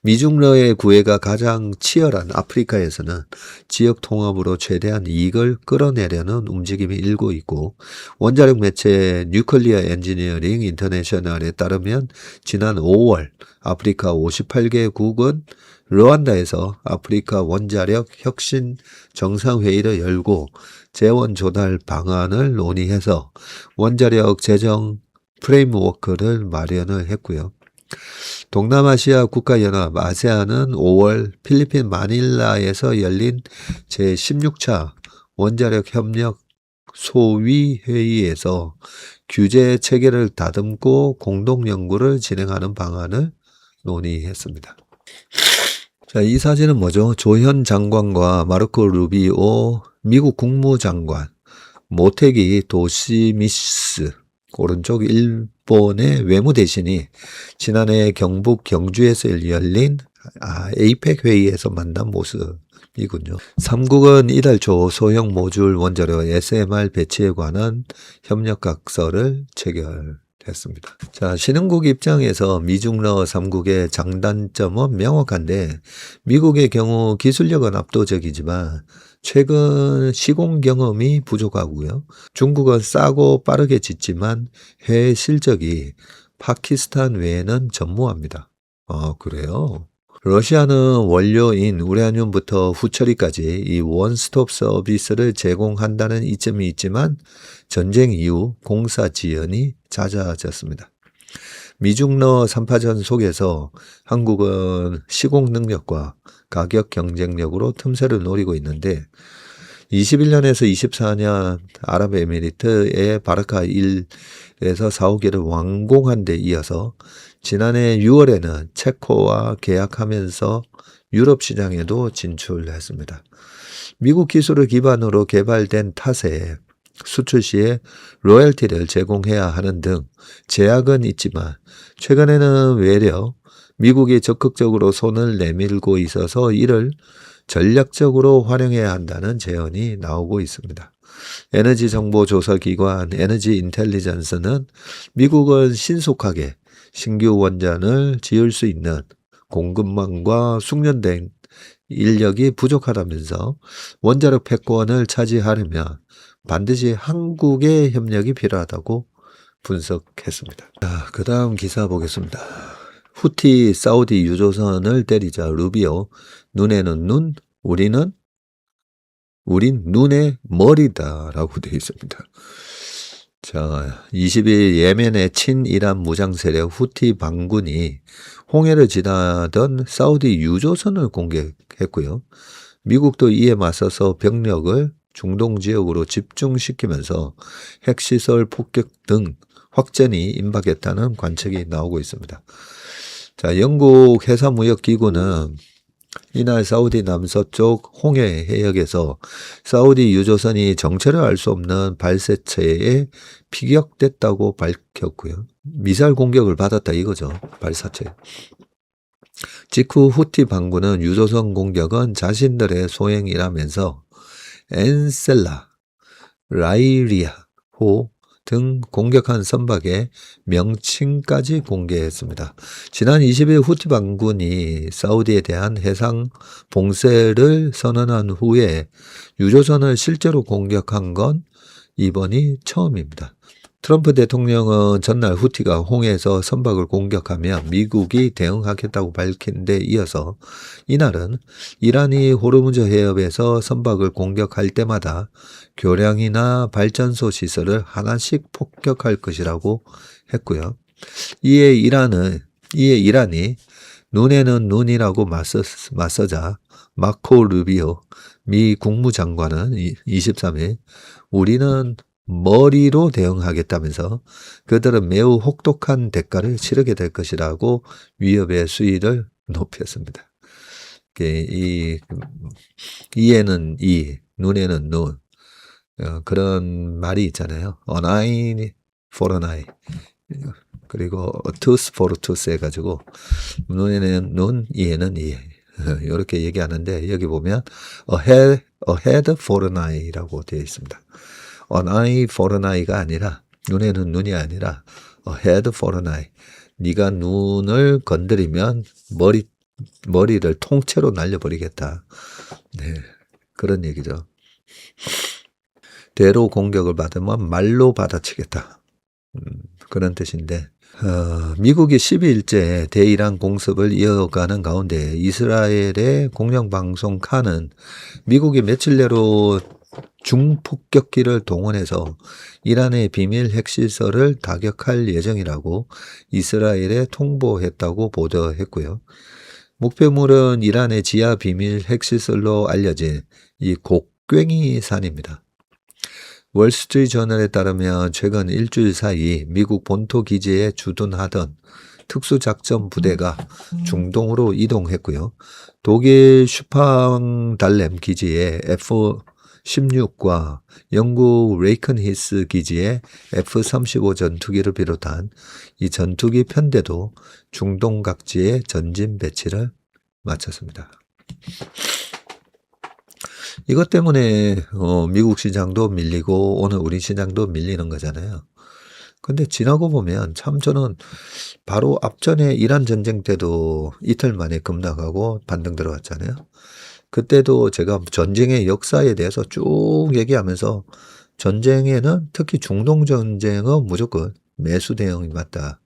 미중러의 구애가 가장 치열한 아프리카에서는 지역 통합으로 최대한 이익을 끌어내려는 움직임이 일고 있고 원자력 매체 뉴클리어 엔지니어링 인터내셔널에 따르면 지난 5월 아프리카 58개국은 르완다에서 아프리카 원자력 혁신 정상회의를 열고 재원 조달 방안을 논의해서 원자력 재정 프레임워크를 마련을 했고요. 동남아시아 국가연합 아세안은 5월 필리핀 마닐라에서 열린 제16차 원자력 협력 소위회의에서 규제 체계를 다듬고 공동 연구를 진행하는 방안을 논의했습니다. 자, 이 사진은 뭐죠? 조현 장관과 마르코 루비오 미국 국무장관, 모테기 도시미스 오른쪽 일본의 외무대신이 지난해 경북 경주에서 열린 에이펙 회의에서 만난 모습이군요. 3국은 이달 초 소형 모듈 원자로 SMR 배치에 관한 협력각서를 체결했습니다. 자, 신흥국 입장에서 미중러 3국의 장단점은 명확한데 미국의 경우 기술력은 압도적이지만 최근 시공 경험이 부족하고요. 중국은 싸고 빠르게 짓지만 해외 실적이 파키스탄 외에는 전무합니다. 그래요? 러시아는 원료인 우라늄부터 후처리까지 이 원스톱 서비스를 제공한다는 이점이 있지만 전쟁 이후 공사 지연이 잦아졌습니다. 미중러 3파전 속에서 한국은 시공 능력과 가격 경쟁력으로 틈새를 노리고 있는데 21년에서 24년 아랍에미리트의 바라카 1에서 4호기를 완공한 데 이어서 지난해 6월에는 체코와 계약하면서 유럽 시장에도 진출했습니다. 미국 기술을 기반으로 개발된 탓에 수출 시에 로열티를 제공해야 하는 등 제약은 있지만 최근에는 외려 미국이 적극적으로 손을 내밀고 있어서 이를 전략적으로 활용해야 한다는 제언이 나오고 있습니다. 에너지정보조사기관 에너지 인텔리전스는 미국은 신속하게 신규 원전을 지을 수 있는 공급망과 숙련된 인력이 부족하다면서 원자력 패권을 차지하려면 반드시 한국의 협력이 필요하다고 분석했습니다. 자, 그 다음 기사 보겠습니다. 후티 사우디 유조선을 때리자 루비오 눈에는 눈, 우린 눈의 머리다라고 되어 있습니다. 자, 20일 예멘의 친이란 무장세력 후티 반군이 홍해를 지나던 사우디 유조선을 공격했고요. 미국도 이에 맞서서 병력을 중동 지역으로 집중시키면서 핵시설 폭격 등 확전이 임박했다는 관측이 나오고 있습니다. 자, 영국 해사무역기구는 이날 사우디 남서쪽 홍해 해역에서 사우디 유조선이 정체를 알 수 없는 발사체에 피격됐다고 밝혔고요. 미사일 공격을 받았다 이거죠. 발사체. 직후 후티 반군은 유조선 공격은 자신들의 소행이라면서 엔셀라, 라이리아호 등 공격한 선박의 명칭까지 공개했습니다. 지난 20일 후티 반군이 사우디에 대한 해상 봉쇄를 선언한 후에 유조선을 실제로 공격한 건 이번이 처음입니다. 트럼프 대통령은 전날 후티가 홍해에서 선박을 공격하면 미국이 대응하겠다고 밝힌 데 이어서 이날은 이란이 호르무즈 해협에서 선박을 공격할 때마다 교량이나 발전소 시설을 하나씩 폭격할 것이라고 했고요. 이에 이란이 눈에는 눈이라고 맞서자 마코 루비오 미 국무장관은 23일 우리는 머리로 대응하겠다면서 그들은 매우 혹독한 대가를 치르게 될 것이라고 위협의 수위를 높였습니다. 이에는 이, 눈에는 눈, 그런 말이 있잖아요. An eye for an eye. 그리고 a tooth for a tooth 해가지고 눈에는 눈, 이에는 이. 이렇게 얘기하는데 여기 보면 a head for an eye라고 되어 있습니다. An eye for an eye가 아니라 눈에는 눈이 아니라 a head for an eye. 네가 눈을 건드리면 머리를 통째로 날려버리겠다. 네, 그런 얘기죠. 대로 공격을 받으면 말로 받아치겠다. 그런 뜻인데 미국이 12일째 대이란 공습을 이어가는 가운데 이스라엘의 공영방송 칸은 미국이 며칠 내로 중폭격기를 동원해서 이란의 비밀 핵시설을 타격할 예정이라고 이스라엘에 통보했다고 보도했고요. 목표물은 이란의 지하 비밀 핵시설로 알려진 이 곡괭이 산입니다. 월스트리트저널에 따르면 최근 일주일 사이 미국 본토 기지에 주둔하던 특수작전 부대가 중동으로 이동했고요. 독일 슈팡달렘 기지에 F-16과 영국 레이컨히스 기지에 F-35 전투기를 비롯한 이 전투기 편대도 중동 각지에 전진 배치를 마쳤습니다. 이것 때문에 미국 시장도 밀리고 오늘 우리 시장도 밀리는 거잖아요. 근데 지나고 보면 참 저는 바로 앞전에 이란 전쟁 때도 이틀 만에 급락하고 반등 들어갔잖아요. 그때도 제가 전쟁의 역사에 대해서 쭉 얘기하면서 전쟁에는 특히 중동 전쟁은 무조건 매수 대응이 맞다.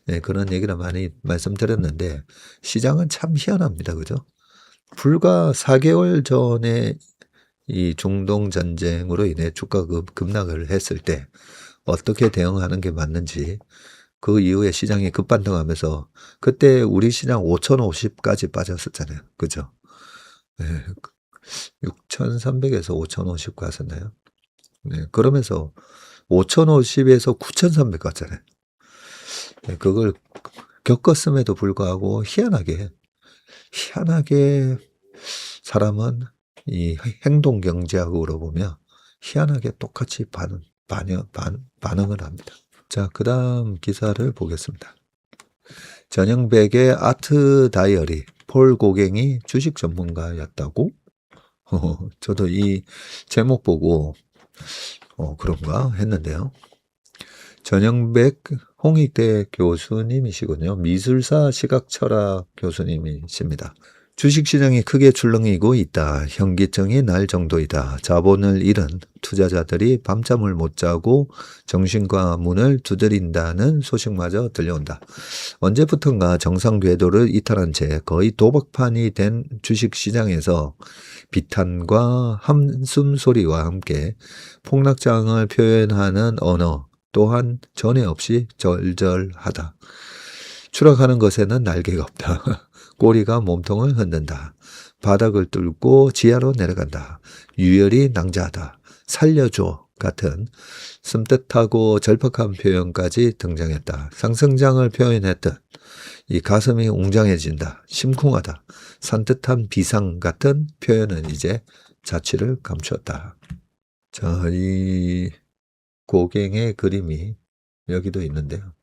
네, 그런 얘기를 많이 말씀드렸는데 시장은 참 희한합니다. 그죠? 불과 4개월 전에 이 중동 전쟁으로 인해 주가 급락을 했을 때 어떻게 대응하는 게 맞는지 그 이후에 시장이 급반등하면서 그때 우리 시장 5,050까지 빠졌었잖아요. 그죠? 네, 6,300에서 5,050 갔었나요? 네, 그러면서 5,050에서 9,300 갔잖아요. 네, 그걸 겪었음에도 불구하고 희한하게 사람은 이 행동 경제학으로 보면 희한하게 똑같이 반응을 합니다. 자, 그 다음 기사를 보겠습니다. 전영백의 아트 다이어리, 폴 고갱이 주식 전문가였다고? 저도 이 제목 보고 그런가 했는데요. 전영백 홍익대 교수님이시군요. 미술사 시각철학 교수님이십니다. 주식시장이 크게 출렁이고 있다. 현기증이 날 정도이다. 자본을 잃은 투자자들이 밤잠을 못 자고 정신과 문을 두드린다는 소식마저 들려온다. 언제부턴가 정상 궤도를 이탈한 채 거의 도박판이 된 주식시장에서 비탄과 한숨 소리와 함께 폭락장을 표현하는 언어 또한 전에 없이 절절하다. 추락하는 것에는 날개가 없다. 꼬리가 몸통을 흔든다. 바닥을 뚫고 지하로 내려간다. 유혈이 낭자하다. 살려줘 같은 섬뜩하고 절박한 표현까지 등장했다. 상승장을 표현했듯 이 가슴이 웅장해진다. 심쿵하다. 산뜻한 비상 같은 표현은 이제 자취를 감추었다. 자, 이 고갱의 그림이 여기도 있는데요.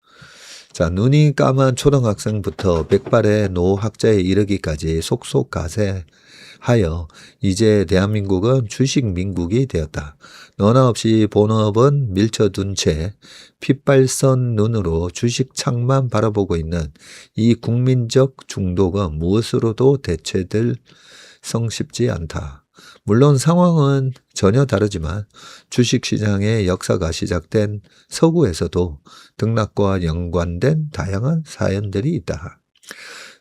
자, 눈이 까만 초등학생부터 백발의 노학자에 이르기까지 속속 가세하여 이제 대한민국은 주식민국이 되었다. 너나 없이 본업은 밀쳐둔 채 핏발선 눈으로 주식 창만 바라보고 있는 이 국민적 중독은 무엇으로도 대체될 성쉽지 않다. 물론 상황은 전혀 다르지만 주식시장의 역사가 시작된 서구에서도 등락과 연관된 다양한 사연들이 있다.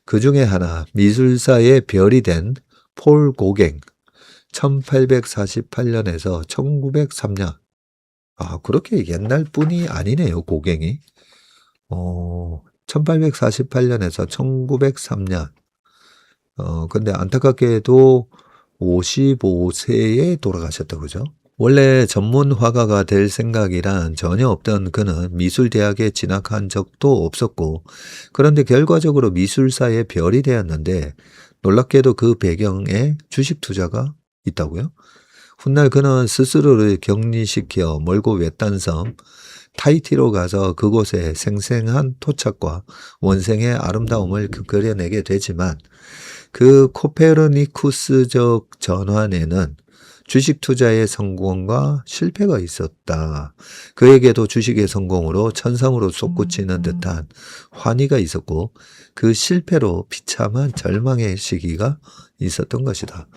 그 중에 하나 미술사의 별이 된 폴 고갱 1848년에서 1903년 그렇게 옛날 분이 아니네요. 고갱이 1848년에서 1903년 근데 안타깝게도 55세에 돌아가셨다 그죠? 원래 전문 화가가 될 생각이란 전혀 없던 그는 미술대학에 진학한 적도 없었고 그런데 결과적으로 미술사의 별이 되었는데 놀랍게도 그 배경에 주식 투자가 있다고요? 훗날 그는 스스로를 격리시켜 멀고 외딴 섬 타히티로 가서 그곳에 생생한 토착과 원생의 아름다움을 그려내게 되지만 그 코페르니쿠스적 전환에는 주식 투자의 성공과 실패가 있었다. 그에게도 주식의 성공으로 천상으로 솟구치는 듯한 환희가 있었고 그 실패로 비참한 절망의 시기가 있었던 것이다.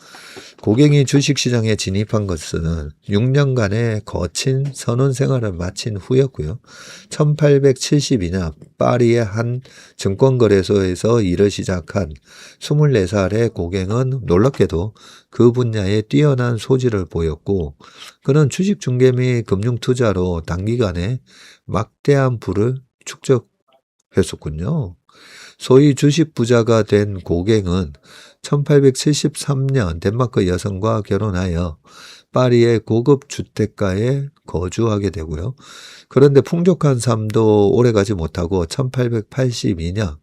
고갱이 주식시장에 진입한 것은 6년간의 거친 선원 생활을 마친 후였고요. 1872년 파리의 한 증권거래소에서 일을 시작한 24살의 고갱은 놀랍게도 그 분야에 뛰어난 소질을 보였고 그는 주식 중개 및 금융 투자로 단기간에 막대한 부를 축적했었군요. 소위 주식 부자가 된 고갱은 1873년 덴마크 여성과 결혼하여 파리의 고급 주택가에 거주하게 되고요. 그런데 풍족한 삶도 오래가지 못하고 1882년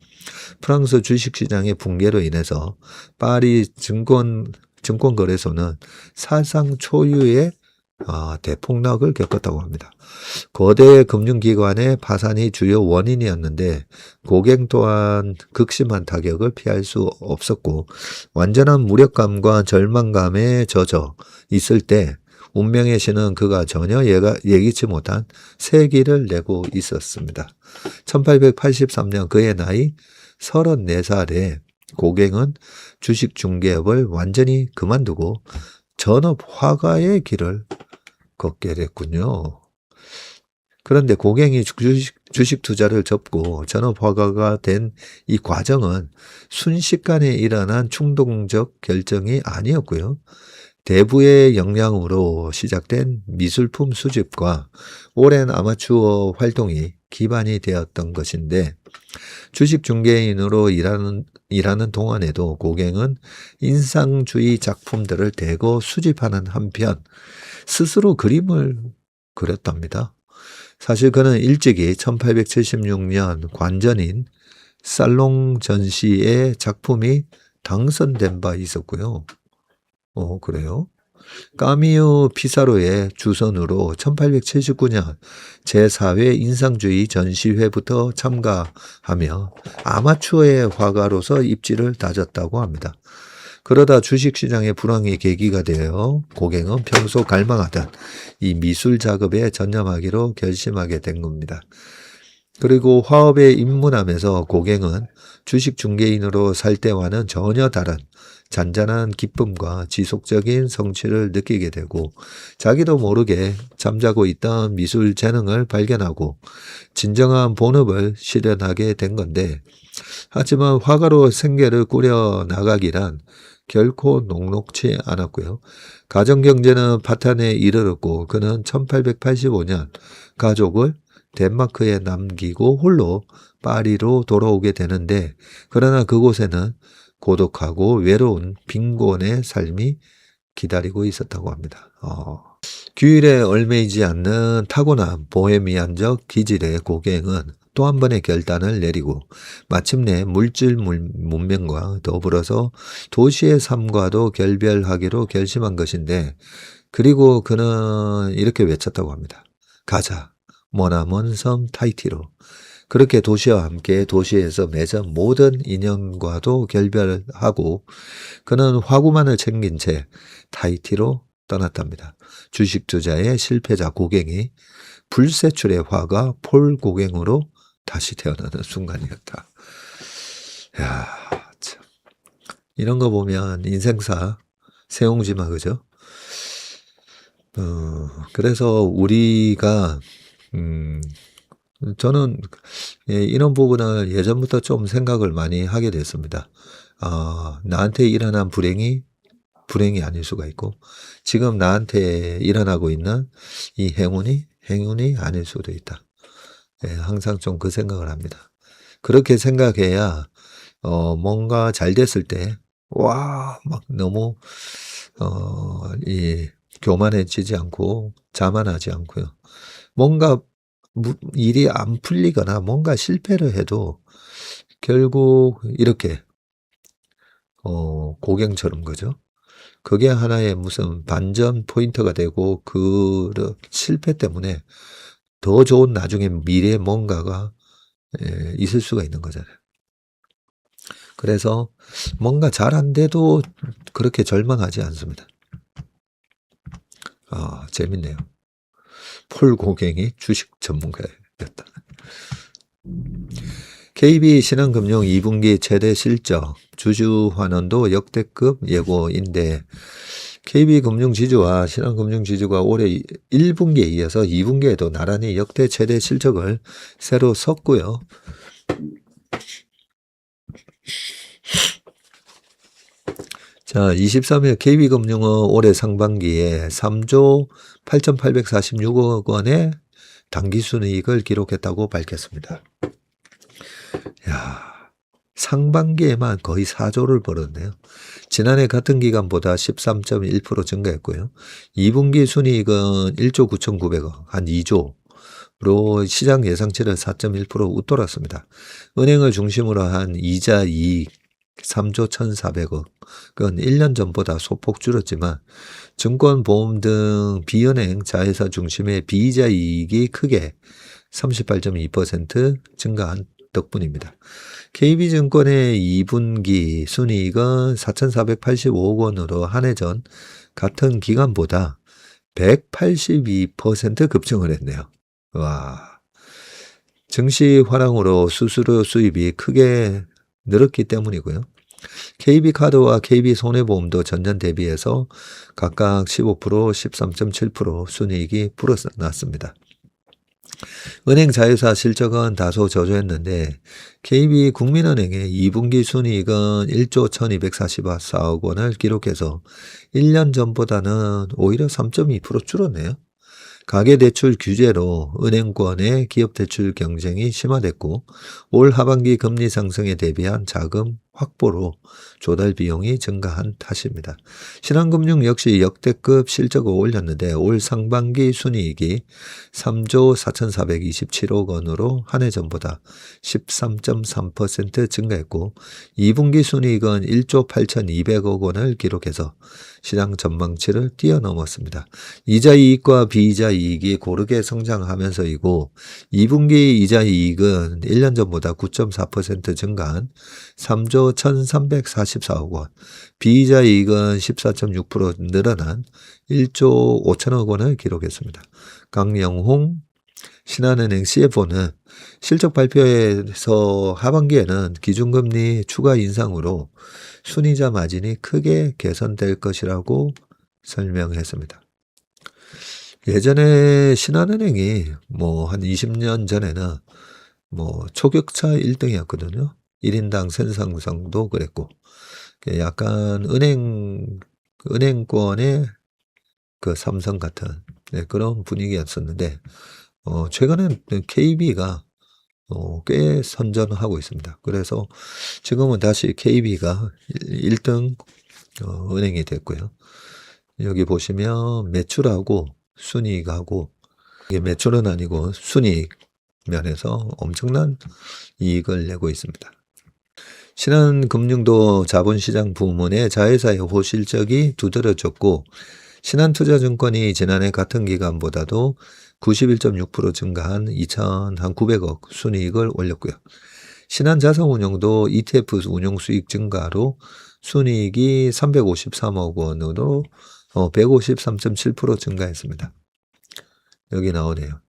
프랑스 주식시장의 붕괴로 인해서 파리 증권거래소는 사상 초유의 대폭락을 겪었다고 합니다. 거대 금융기관의 파산이 주요 원인이었는데 고갱 또한 극심한 타격을 피할 수 없었고 완전한 무력감과 절망감에 젖어 있을 때 운명의 신은 그가 전혀 예기치 못한 새 길을 내고 있었습니다. 1883년 그의 나이 34살에 고갱은 주식 중개업을 완전히 그만두고 전업 화가의 길을 걷게 됐군요. 그런데 고갱이 주식 투자를 접고 전업 화가가 된 이 과정은 순식간에 일어난 충동적 결정이 아니었고요. 대부의 역량으로 시작된 미술품 수집과 오랜 아마추어 활동이 기반이 되었던 것인데 주식 중개인으로 일하는 동안에도 고갱은 인상주의 작품들을 대거 수집하는 한편 스스로 그림을 그렸답니다. 사실 그는 일찍이 1876년 관전인 살롱 전시의 작품이 당선된 바 있었고요. 그래요? 까미유 피사로의 주선으로 1879년 제4회 인상주의 전시회부터 참가하며 아마추어의 화가로서 입지를 다졌다고 합니다. 그러다 주식시장의 불황이 계기가 되어 고갱은 평소 갈망하던 이 미술 작업에 전념하기로 결심하게 된 겁니다. 그리고 화업에 입문하면서 고객은 주식 중개인으로 살 때와는 전혀 다른 잔잔한 기쁨과 지속적인 성취를 느끼게 되고 자기도 모르게 잠자고 있던 미술 재능을 발견하고 진정한 본업을 실현하게 된 건데, 하지만 화가로 생계를 꾸려 나가기란 결코 녹록치 않았고요. 가정경제는 파탄에 이르렀고 그는 1885년 가족을 덴마크에 남기고 홀로 파리로 돌아오게 되는데, 그러나 그곳에는 고독하고 외로운 빈곤의 삶이 기다리고 있었다고 합니다. 규율에 얽매이지 않는 타고난 보헤미안적 기질의 고갱은 또 한 번의 결단을 내리고 마침내 물질 문명과 더불어서 도시의 삶과도 결별하기로 결심한 것인데, 그리고 그는 이렇게 외쳤다고 합니다. 가자, 머나먼 섬 타히티로. 그렇게 도시와 함께 도시에서 맺은 모든 인연과도 결별하고 그는 화구만을 챙긴 채 타히티로 떠났답니다. 주식 투자의 실패자 고갱이 불세출의 화가 폴 고갱으로 다시 태어나는 순간이었다. 야, 참. 이런 거 보면 인생사 세옹지마, 그죠? 그래서 우리가 저는 이런 부분을 예전부터 좀 생각을 많이 하게 됐습니다. 나한테 일어난 불행이 아닐 수가 있고, 지금 나한테 일어나고 있는 이 행운이 아닐 수도 있다. 항상 좀 그 생각을 합니다. 그렇게 생각해야 뭔가 잘 됐을 때 막 너무 교만해지지 않고 자만하지 않고요. 뭔가 일이 안 풀리거나 뭔가 실패를 해도 결국 이렇게 고갱처럼, 그죠? 그게 하나의 무슨 반전 포인트가 되고 그 실패 때문에 더 좋은 나중에 미래에 뭔가가 있을 수가 있는 거잖아요. 그래서 뭔가 잘 안 돼도 그렇게 절망하지 않습니다. 재밌네요. 폴 고갱이 주식 전문가였다. KB 신한금융 2분기 최대 실적, 주주 환원도 역대급 예고인데, KB금융지주와 신한금융지주가 올해 1분기에 이어서 2분기에도 나란히 역대 최대 실적을 새로 썼고요. 자, 23일 KB금융은 올해 상반기에 3조 8,846억 원의 당기순이익을 기록했다고 밝혔습니다. 상반기에만 거의 4조를 벌었네요. 지난해 같은 기간보다 13.1% 증가했고요. 2분기 순이익은 1조 9,900억, 한 2조로 시장 예상치를 4.1% 웃돌았습니다. 은행을 중심으로 한 이자 이익 3조 1,400억, 그건 1년 전보다 소폭 줄었지만 증권, 보험 등 비은행 자회사 중심의 비이자 이익이 크게 38.2% 증가한 덕분입니다. KB증권의 2분기 순이익은 4,485억 원으로 한 해 전 같은 기간보다 182% 급증을 했네요. 와, 증시 화랑으로 수수료 수입이 크게 늘었기 때문이고요. KB카드와 KB손해보험도 전년 대비해서 각각 15%, 13.7% 순이익이 불어났습니다. 은행 자회사 실적은 다소 저조했는데 KB국민은행의 2분기 순이익은 1조 1244억 원을 기록해서 1년 전보다는 오히려 3.2% 줄었네요. 가계대출 규제로 은행권의 기업대출 경쟁이 심화됐고 올 하반기 금리 상승에 대비한 자금 확보로 조달 비용이 증가한 탓입니다. 신한금융 역시 역대급 실적을 올렸는데 올 상반기 순이익이 3조 4,427억 원으로 한 해 전보다 13.3% 증가했고 2분기 순이익은 1조 8,200억 원을 기록해서 시장 전망치를 뛰어넘었습니다. 이자 이익과 비이자 이익이 고르게 성장하면서이고 2분기 이자 이익은 1년 전보다 9.4% 증가한 3조 1,344억 원, 비이자 이익은 14.6% 늘어난 1조 5천억 원을 기록했습니다. 강영홍 신한은행 CFO는 실적 발표에서 하반기에는 기준금리 추가 인상으로 순이자 마진이 크게 개선될 것이라고 설명했습니다. 예전에 신한은행이 뭐 한 20년 전에는 뭐 초격차 1등이었거든요. 1인당 sen상성도 그랬고, 약간 은행권의 그 삼성 같은 그런 분위기였었는데, 최근에 KB가 꽤 선전하고 있습니다. 그래서 지금은 다시 KB가 1등 은행이 됐고요. 여기 보시면 매출하고 순이익하고, 이게 매출은 아니고 순이익 면에서 엄청난 이익을 내고 있습니다. 신한금융도 자본시장 부문의 자회사의 호실적이 두드러졌고, 신한투자증권이 지난해 같은 기간보다도 91.6% 증가한 2,900억 순이익을 올렸고요. 신한자산운용도 ETF 운용 수익 증가로 순이익이 353억 원으로 153.7% 증가했습니다. 여기 나오네요.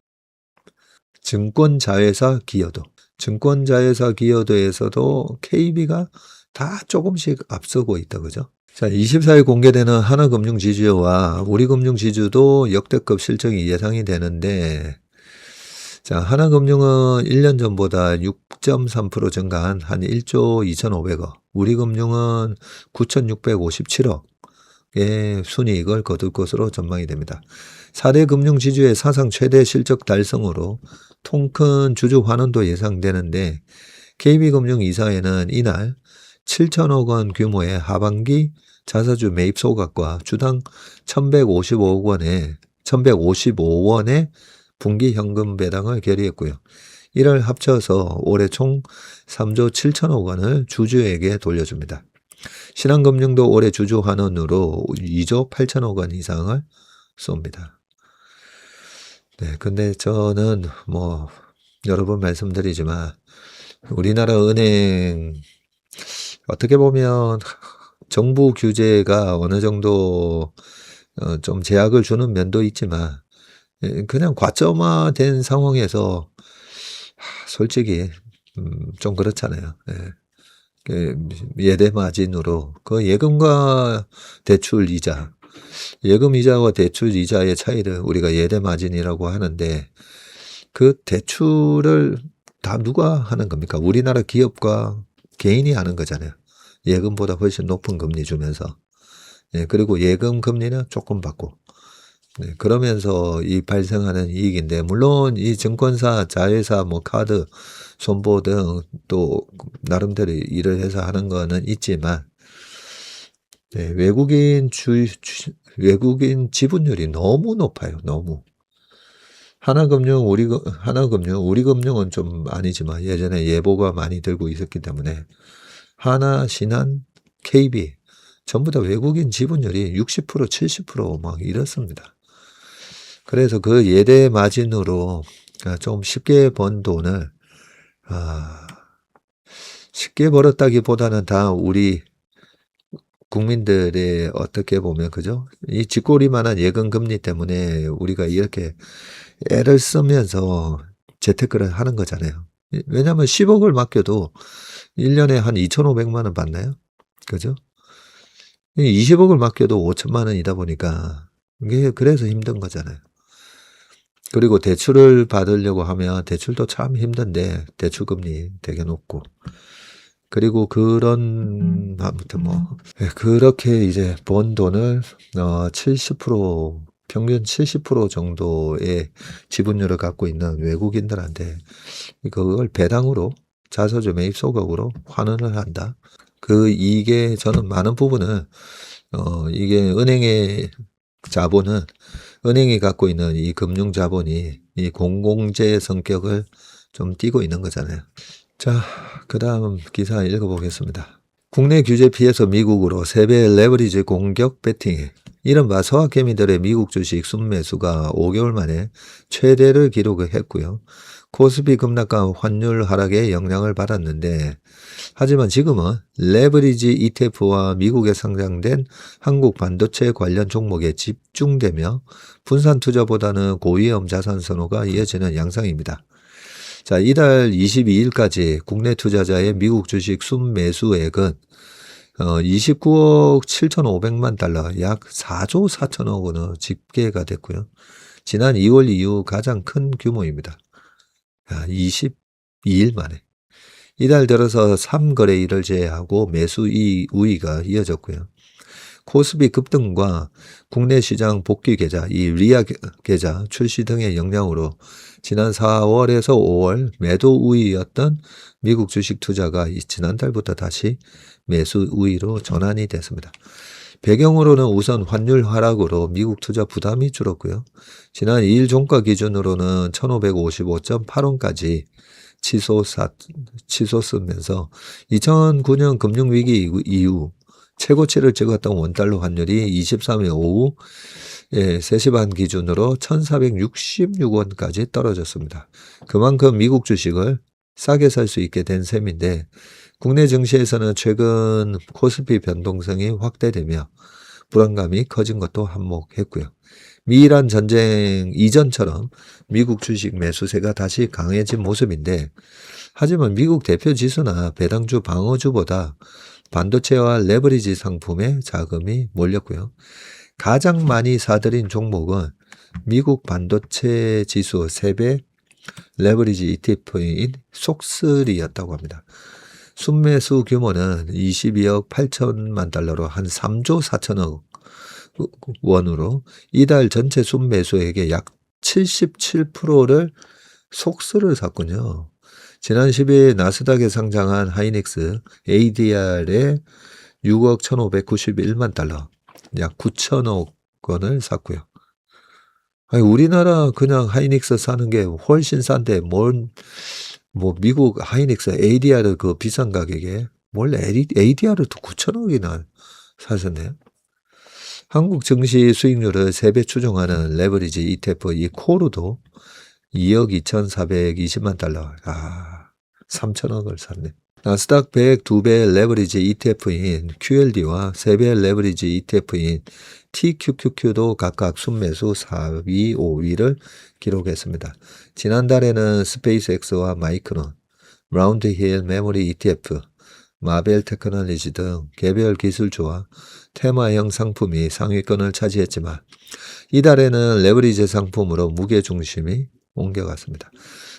증권자회사 기여도. 증권자회사 기여도에서도 KB가 다 조금씩 앞서고 있다, 그죠? 자, 24일 공개되는 하나금융지주와 우리금융지주도 역대급 실적이 예상이 되는데, 자, 하나금융은 1년 전보다 6.3% 증가한 한 1조 2,500억, 우리금융은 9,657억의 순이익을 거둘 것으로 전망이 됩니다. 4대 금융지주의 사상 최대 실적 달성으로 통큰 주주 환원도 예상되는데, KB금융 이사회는 이날 7천억 원 규모의 하반기 자사주 매입 소각과 주당 1,155원의 분기 현금 배당을 결의했고요. 이를 합쳐서 올해 총 3조 7천억 원을 주주에게 돌려줍니다. 신한금융도 올해 주주 환원으로 2조 8천억 원 이상을 쏩니다. 네, 근데 저는 뭐 여러 번 말씀드리지만 우리나라 은행 어떻게 보면 정부 규제가 어느 정도 좀 제약을 주는 면도 있지만, 그냥 과점화된 상황에서 솔직히 좀 그렇잖아요. 예대 마진으로 그 예금과 대출 이자, 예금 이자와 대출 이자의 차이를 우리가 예대 마진이라고 하는데, 그 대출을 다 누가 하는 겁니까? 우리나라 기업과 개인이 하는 거잖아요. 예금보다 훨씬 높은 금리 주면서. 그리고 예금 금리는 조금 받고. 그러면서 이 발생하는 이익인데, 물론 이 증권사, 자회사, 뭐 카드, 손보 등 또 나름대로 일을 해서 하는 거는 있지만, 외국인 지분율이 너무 높아요. 너무. 하나금융, 우리금융은 좀 아니지만 예전에 예보가 많이 들고 있었기 때문에 하나, 신한, KB 전부 다 외국인 지분율이 60%, 70% 이렇습니다. 그래서 그 예대 마진으로 좀 쉽게 번 돈을 쉽게 벌었다기보다는 다 우리 국민들의 어떻게 보면 그죠? 이 쥐꼬리만한 예금 금리 때문에 우리가 이렇게 애를 쓰면서 재테크를 하는 거잖아요. 왜냐하면 10억을 맡겨도 1년에 한 2,500만 원 받나요? 그죠? 20억을 맡겨도 5천만 원이다 보니까 이게 그래서 힘든 거잖아요. 그리고 대출을 받으려고 하면 대출도 참 힘든데 대출금리 되게 높고, 그리고 아무튼 그렇게 이제 번 돈을 70% 평균 70% 정도의 지분율을 갖고 있는 외국인들한테 그걸 배당으로 자사주 매입 소각으로 환원을 한다. 그 이익의 저는 많은 부분은 이게 은행의 자본은 은행이 갖고 있는 이 금융 자본이 이 공공재 성격을 좀 띠고 있는 거잖아요. 자, 그 다음 기사 읽어보겠습니다. 국내 규제 피해서 미국으로 3배 레버리지 공격 베팅에 이른바 서학개미들의 미국 주식 순매수가 5개월 만에 최대를 기록했고요. 코스피 급락과 환율 하락에 영향을 받았는데, 하지만 지금은 레버리지 ETF와 미국에 상장된 한국 반도체 관련 종목에 집중되며 분산 투자보다는 고위험 자산 선호가 이어지는 양상입니다. 자, 이달 22일까지 국내 투자자의 미국 주식 순매수액은 29억 7,500만 달러, 약 4조 4천억 원의 집계가 됐고요. 지난 2월 이후 가장 큰 규모입니다. 22일 만에. 이달 들어서 3거래일을 제외하고 매수 우위가 이어졌고요. 코스피 급등과 국내 시장 복귀 계좌, 이 리아 계좌 출시 등의 영향으로 지난 4월에서 5월 매도 우위였던 미국 주식 투자가 지난달부터 다시 매수 우위로 전환이 됐습니다. 배경으로는 우선 환율 하락으로 미국 투자 부담이 줄었고요. 지난 2일 종가 기준으로는 1555.8원까지 치솟으면서 2009년 금융위기 이후 최고치를 찍었던 원달러 환율이 23일 오후 3시 반 기준으로 1466원까지 떨어졌습니다. 그만큼 미국 주식을 싸게 살 수 있게 된 셈인데, 국내 증시에서는 최근 코스피 변동성이 확대되며 불안감이 커진 것도 한몫했고요. 미이란 전쟁 이전처럼 미국 주식 매수세가 다시 강해진 모습인데, 하지만 미국 대표 지수나 배당주 방어주보다 반도체와 레버리지 상품에 자금이 몰렸고요. 가장 많이 사들인 종목은 미국 반도체 지수 3배 레버리지 ETF인 속스리였다고 합니다. 순매수 규모는 22억 8천만 달러로 한 3조 4천억 원으로 이달 전체 순매수액의 약 77%를 속스를 샀군요. 지난 10일 나스닥에 상장한 하이닉스 ADR에 6억 1,591만 달러, 약 9천억 원을 샀고요. 아니, 우리나라 그냥 하이닉스 사는 게 훨씬 싼데 미국 하이닉스 ADR 그 비싼 가격에 ADR을 또 9천억이나 사셨네요. 한국 증시 수익률을 3배 추정하는 레버리지 ETF 이 코르도 2억 2,420만 달러, 3천억을 샀네. 나스닥 100 2배 레버리지 ETF인 QLD와 3배 레버리지 ETF인 TQQQ도 각각 순매수 4위, 5위를 기록했습니다. 지난달에는 스페이스X와 마이크론, 라운드힐 메모리 ETF, 마벨 테크놀로지 등 개별 기술주와 테마형 상품이 상위권을 차지했지만, 이달에는 레버리지 상품으로 무게중심이 옮겨갔습니다.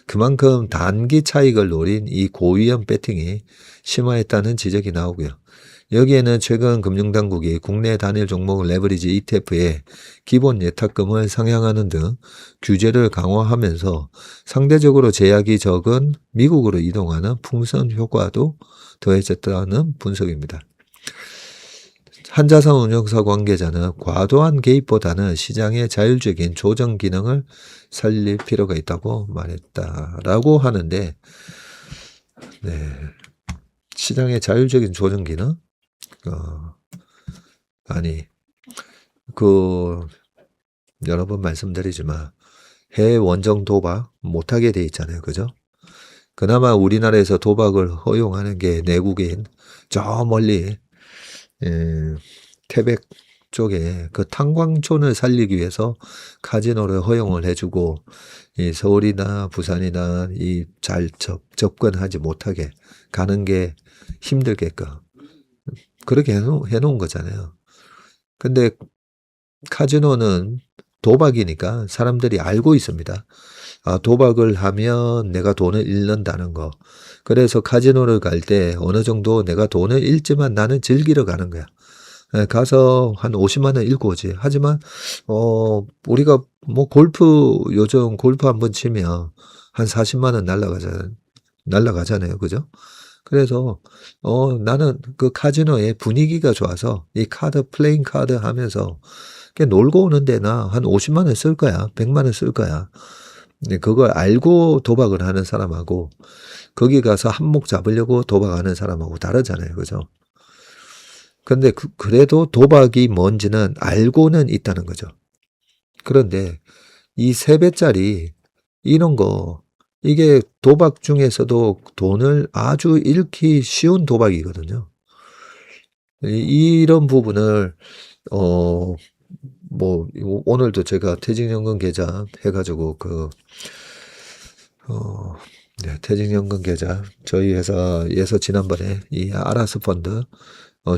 그만큼 단기 차익을 노린 이 고위험 배팅이 심화했다는 지적이 나오고요. 여기에는 최근 금융당국이 국내 단일 종목 레버리지 ETF에 기본 예탁금을 상향하는 등 규제를 강화하면서 상대적으로 제약이 적은 미국으로 이동하는 풍선 효과도 더해졌다는 분석입니다. 한자산 운용사 관계자는 과도한 개입보다는 시장의 자율적인 조정 기능을 살릴 필요가 있다고 말했다라고 하는데, 시장의 자율적인 조정 기능? 여러 번 말씀드리지만 해외 원정 도박 못하게 돼 있잖아요. 그죠? 그나마 우리나라에서 도박을 허용하는 게 내국인 저 멀리 태백 쪽에 그 탄광촌을 살리기 위해서 카지노를 허용을 해주고, 이 서울이나 부산이나 이 잘 접근하지 못하게 가는 게 힘들게끔 그렇게 해놓은 거잖아요. 근데 카지노는 도박이니까 사람들이 알고 있습니다. 도박을 하면 내가 돈을 잃는다는 거. 그래서 카지노를 갈 때 어느 정도 내가 돈을 잃지만 나는 즐기러 가는 거야. 가서 한 50만 원 잃고 오지. 하지만 우리가 요즘 골프 한번 치면 한 40만 원 날라가잖아요. 그죠? 그래서 나는 그 카지노의 분위기가 좋아서 이 플레잉 카드 하면서 놀고 오는데 나 한 50만 원 쓸 거야. 100만 원 쓸 거야. 그걸 알고 도박을 하는 사람하고 거기 가서 한몫 잡으려고 도박하는 사람하고 다르잖아요. 그죠? 근데 그래도 도박이 뭔지는 알고는 있다는 거죠. 그런데 이 3배짜리 이런 거 이게 도박 중에서도 돈을 아주 잃기 쉬운 도박이거든요. 이런 부분을 뭐 오늘도 제가 퇴직연금 계좌 해가지고 네, 퇴직연금 계좌 저희 회사에서 지난번에 이 아라스 펀드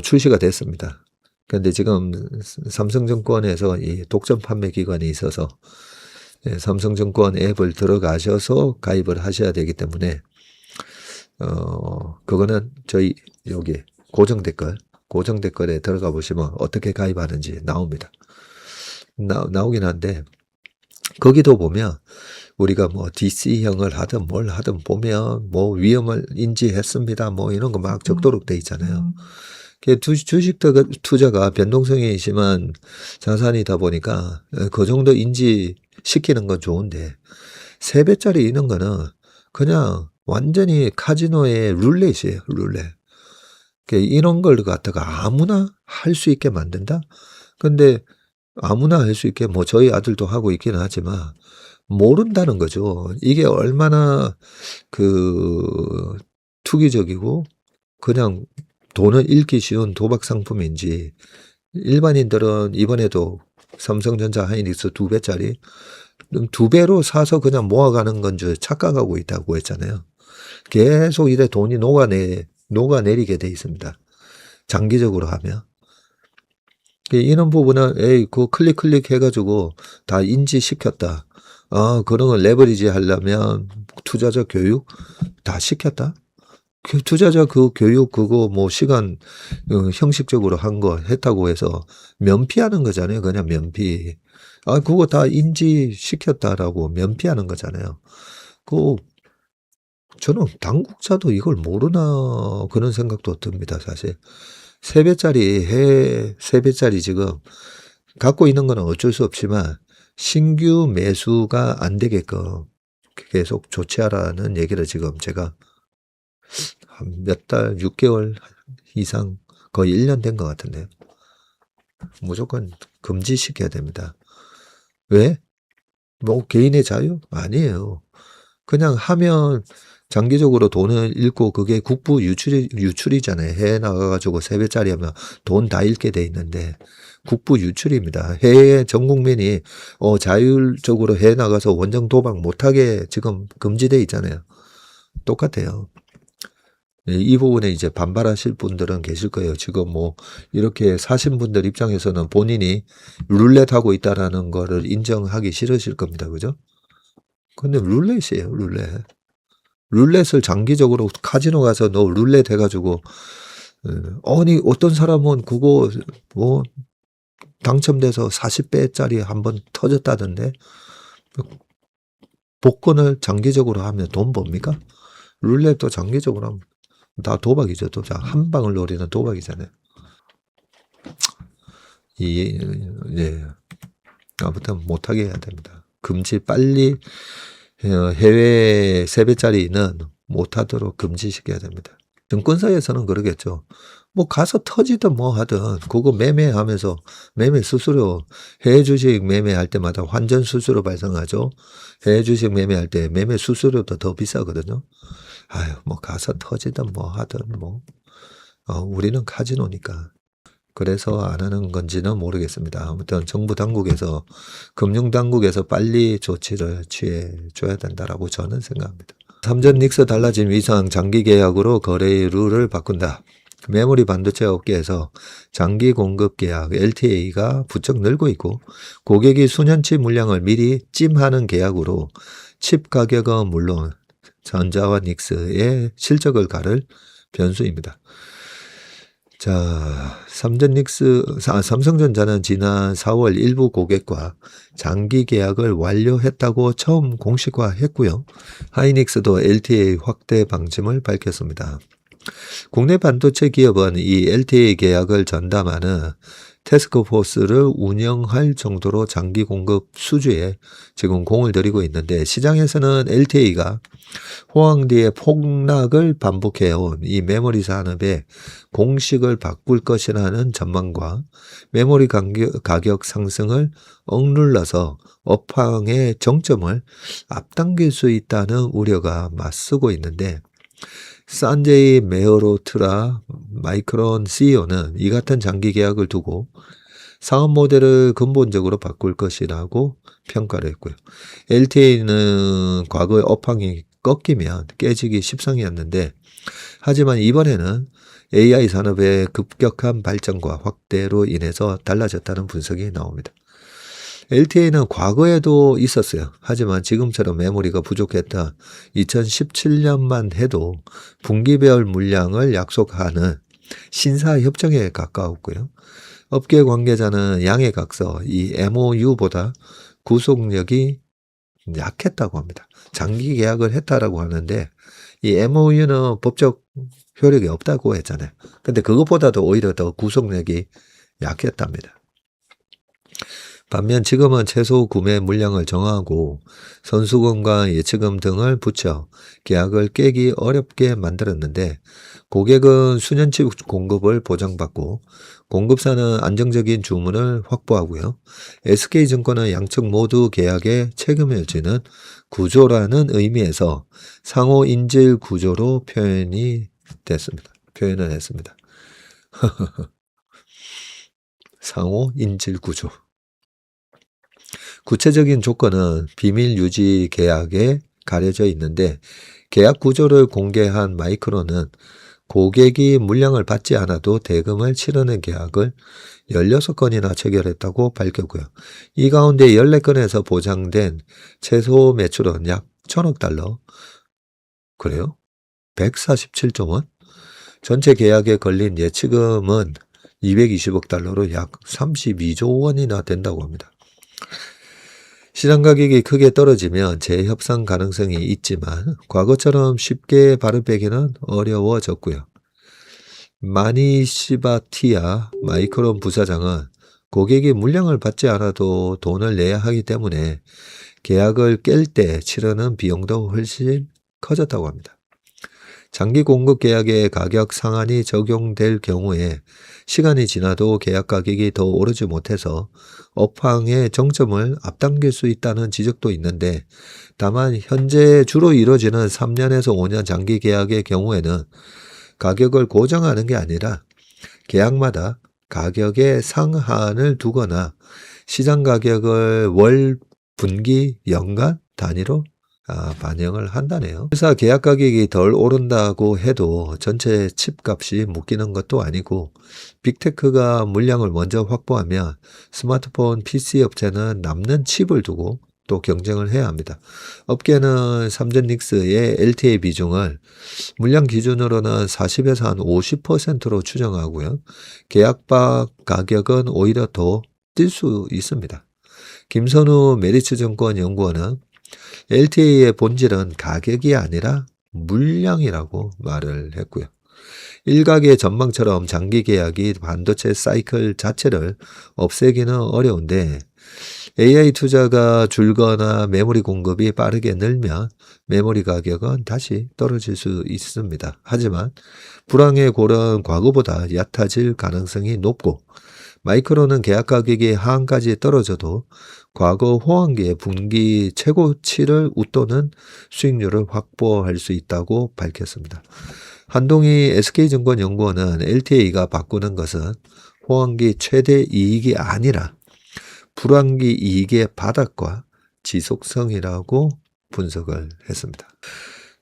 출시가 됐습니다. 근데 지금 삼성증권에서 이 독점 판매 기관이 있어서 삼성증권 앱을 들어가셔서 가입을 하셔야 되기 때문에 그거는 저희 여기 고정 댓글에 들어가 보시면 어떻게 가입하는지 나옵니다. 나오긴 한데 거기도 보면 우리가 뭐 DC형을 하든 뭘 하든 보면 뭐 위험을 인지했습니다. 뭐 이런 거 막 적도록 돼 있잖아요. 주식 투자가 변동성이 심한 자산이다 보니까 그 정도 인지시키는 건 좋은데 3배짜리 이런 거는 그냥 완전히 카지노의 룰렛이에요. 룰렛. 이런 걸 갖다가 아무나 할 수 있게 만든다? 근데 아무나 할 수 있게 뭐 저희 아들도 하고 있기는 하지만 모른다는 거죠. 이게 얼마나 투기적이고 그냥 돈을 잃기 쉬운 도박 상품인지 일반인들은 이번에도 삼성전자 하이닉스 2배짜리 2배로 사서 그냥 모아가는 건 줄 착각하고 있다고 했잖아요. 계속 이래 돈이 녹아내리게 돼 있습니다. 장기적으로 하면. 이런 부분은 그 클릭 해가지고 다 인지시켰다. 그런 걸 레버리지 하려면 투자자 교육 다 시켰다. 투자자 교육 그거 뭐 시간 형식적으로 한 거 했다고 해서 면피하는 거잖아요. 그냥 면피. 그거 다 인지시켰다라고 면피하는 거잖아요. 저는 당국자도 이걸 모르나 그런 생각도 듭니다. 사실 3배짜리 지금 갖고 있는 거는 어쩔 수 없지만 신규 매수가 안 되게끔 계속 조치하라는 얘기를 지금 제가 몇 달, 6개월 이상 거의 1년 된 것 같은데요. 무조건 금지시켜야 됩니다. 왜? 뭐 개인의 자유? 아니에요. 그냥 하면 장기적으로 돈을 잃고 그게 국부 유출이잖아요. 해외 나가가지고 3배짜리 하면 돈 다 잃게 돼 있는데 국부 유출입니다. 해외 전 국민이 자율적으로 해외 나가서 원정 도박 못하게 지금 금지돼 있잖아요. 똑같아요. 이 부분에 이제 반발하실 분들은 계실 거예요. 지금 뭐 이렇게 사신 분들 입장에서는 본인이 룰렛 하고 있다라는 거를 인정하기 싫으실 겁니다. 그죠? 근데 룰렛이에요. 룰렛을 장기적으로 카지노 가서 너 룰렛 해가지고 아니 어떤 사람은 그거 뭐 당첨돼서 40배짜리 한번 터졌다던데 복권을 장기적으로 하면 돈 법니까? 룰렛도 장기적으로 하면 다 도박이죠. 한 방을 노리는 도박이잖아요. 아무튼 못하게 해야 됩니다. 금지 빨리 해외 3배짜리는 못하도록 금지시켜야 됩니다. 증권사에서는 그러겠죠. 뭐 가서 터지든 뭐 하든 그거 매매하면서 매매 수수료 해외 주식 매매할 때마다 환전 수수료 발생하죠. 해외 주식 매매할 때 매매 수수료도 더 비싸거든요. 뭐 가서 터지든 뭐 하든 뭐 우리는 카지노니까. 그래서 안 하는 건지는 모르겠습니다. 아무튼 정부 당국에서 금융 당국에서 빨리 조치를 취해 줘야 된다라고 저는 생각합니다. 삼전 닉스 달라진 위상 장기 계약으로 거래 룰을 바꾼다. 메모리 반도체 업계에서 장기 공급 계약 LTA가 부쩍 늘고 있고 고객이 수년치 물량을 미리 찜하는 계약으로 칩 가격은 물론 전자와 닉스의 실적을 가를 변수입니다. 자, 삼성전자는 지난 4월 일부 고객과 장기 계약을 완료했다고 처음 공식화했고요. 하이닉스도 LTA 확대 방침을 밝혔습니다. 국내 반도체 기업은 이 LTA 계약을 전담하는 태스크포스를 운영할 정도로 장기 공급 수주에 지금 공을 들이고 있는데, 시장에서는 LTA가 호황기의 폭락을 반복해온 이 메모리 산업의 공식을 바꿀 것이라는 전망과 메모리 가격 상승을 억눌러서 업황의 정점을 앞당길 수 있다는 우려가 맞서고 있는데, 산제이 메어로트라 마이크론 CEO는 이 같은 장기 계약을 두고 사업 모델을 근본적으로 바꿀 것이라고 평가를 했고요. LTA는 과거의 업황이 꺾이면 깨지기 십상이었는데, 하지만 이번에는 AI 산업의 급격한 발전과 확대로 인해서 달라졌다는 분석이 나옵니다. LTA는 과거에도 있었어요. 하지만 지금처럼 메모리가 부족했다 2017년만 해도 분기별 물량을 약속하는 신사협정에 가까웠고요. 업계 관계자는 양해 각서, 이 MOU보다 구속력이 약했다고 합니다. 장기 계약을 했다라고 하는데, 이 MOU는 법적 효력이 없다고 했잖아요. 근데 그것보다도 오히려 더 구속력이 약했답니다. 반면 지금은 최소 구매 물량을 정하고 선수금과 예치금 등을 붙여 계약을 깨기 어렵게 만들었는데, 고객은 수년치 공급을 보장받고 공급사는 안정적인 주문을 확보하고요. SK증권은 양측 모두 계약에 책임을 지는 구조라는 의미에서 상호 인질 구조로 표현을 했습니다. 상호 인질 구조. 구체적인 조건은 비밀 유지 계약에 가려져 있는데, 계약 구조를 공개한 마이크론은 고객이 물량을 받지 않아도 대금을 치르는 계약을 16건이나 체결했다고 밝혔고요. 이 가운데 14건에서 보장된 최소 매출은 약 1,000억 달러. 그래요? 147조 원? 전체 계약에 걸린 예치금은 220억 달러로 약 32조 원이나 된다고 합니다. 시장 가격이 크게 떨어지면 재협상 가능성이 있지만 과거처럼 쉽게 발을 빼기는 어려워졌고요. 마니시바티아 마이크론 부사장은 고객이 물량을 받지 않아도 돈을 내야 하기 때문에 계약을 깰 때 치르는 비용도 훨씬 커졌다고 합니다. 장기 공급 계약에 가격 상한이 적용될 경우에 시간이 지나도 계약 가격이 더 오르지 못해서 업황의 정점을 앞당길 수 있다는 지적도 있는데, 다만 현재 주로 이루어지는 3년에서 5년 장기 계약의 경우에는 가격을 고정하는 게 아니라 계약마다 가격의 상한을 두거나 시장 가격을 월, 분기, 연간 단위로 반영을 한다네요. 회사 계약 가격이 덜 오른다고 해도 전체 칩 값이 묶이는 것도 아니고, 빅테크가 물량을 먼저 확보하면 스마트폰 PC 업체는 남는 칩을 두고 또 경쟁을 해야 합니다. 업계는 삼전닉스의 LTA 비중을 물량 기준으로는 40에서 한 50%로 추정하고요. 계약박 가격은 오히려 더 뛸 수 있습니다. 김선우 메리츠증권 연구원은 LTA의 본질은 가격이 아니라 물량이라고 말을 했고요. 일각의 전망처럼 장기 계약이 반도체 사이클 자체를 없애기는 어려운데, AI 투자가 줄거나 메모리 공급이 빠르게 늘면 메모리 가격은 다시 떨어질 수 있습니다. 하지만 불황의 골은 과거보다 얕아질 가능성이 높고, 마이크론은 계약 가격이 하한까지 떨어져도 과거 호황기의 분기 최고치를 웃도는 수익률을 확보할 수 있다고 밝혔습니다. 한동희 SK증권 연구원은 LTA가 바꾸는 것은 호황기 최대 이익이 아니라 불황기 이익의 바닥과 지속성이라고 분석을 했습니다.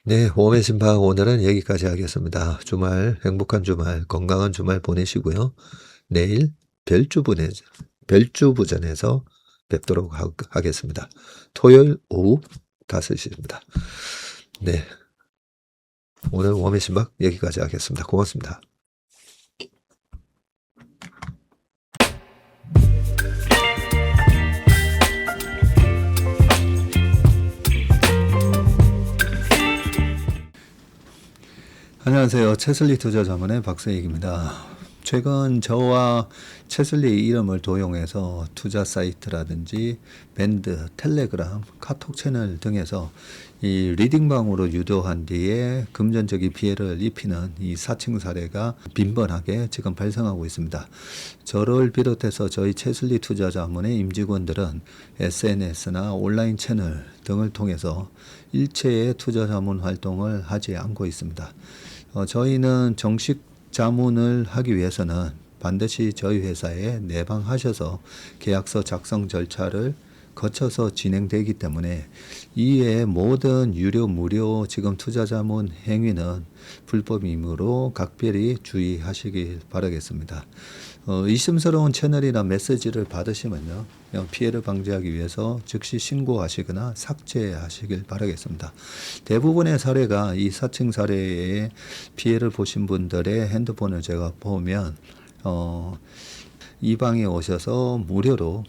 네, 웜의 심판 오늘은 여기까지 하겠습니다. 주말, 행복한 주말, 건강한 주말 보내시고요. 내일 별주부전에서 뵙도록 하겠습니다. 토요일 오후 5시입니다. 네, 오늘 웜의 심박 여기까지 하겠습니다. 고맙습니다. 안녕하세요. 채슬리 투자자문의 박세익입니다. 최근 저와 채슬리 이름을 도용해서 투자 사이트라든지 밴드, 텔레그램, 카톡 채널 등에서 이 리딩방으로 유도한 뒤에 금전적인 피해를 입히는 이 사칭 사례가 빈번하게 지금 발생하고 있습니다. 저를 비롯해서 저희 채슬리 투자자문의 임직원들은 SNS나 온라인 채널 등을 통해서 일체의 투자자문 활동을 하지 않고 있습니다. 저희는 정식 자문을 하기 위해서는 반드시 저희 회사에 내방하셔서 계약서 작성 절차를 거쳐서 진행되기 때문에 이외의 모든 유료, 무료 지금 투자자문 행위는 불법이므로 각별히 주의하시길 바라겠습니다. 의심스러운 채널이나 메시지를 받으시면요, 피해를 방지하기 위해서 즉시 신고하시거나 삭제하시길 바라겠습니다. 대부분의 사례가 이 사칭 사례에 피해를 보신 분들의 핸드폰을 제가 보면 이 방에 오셔서 무료로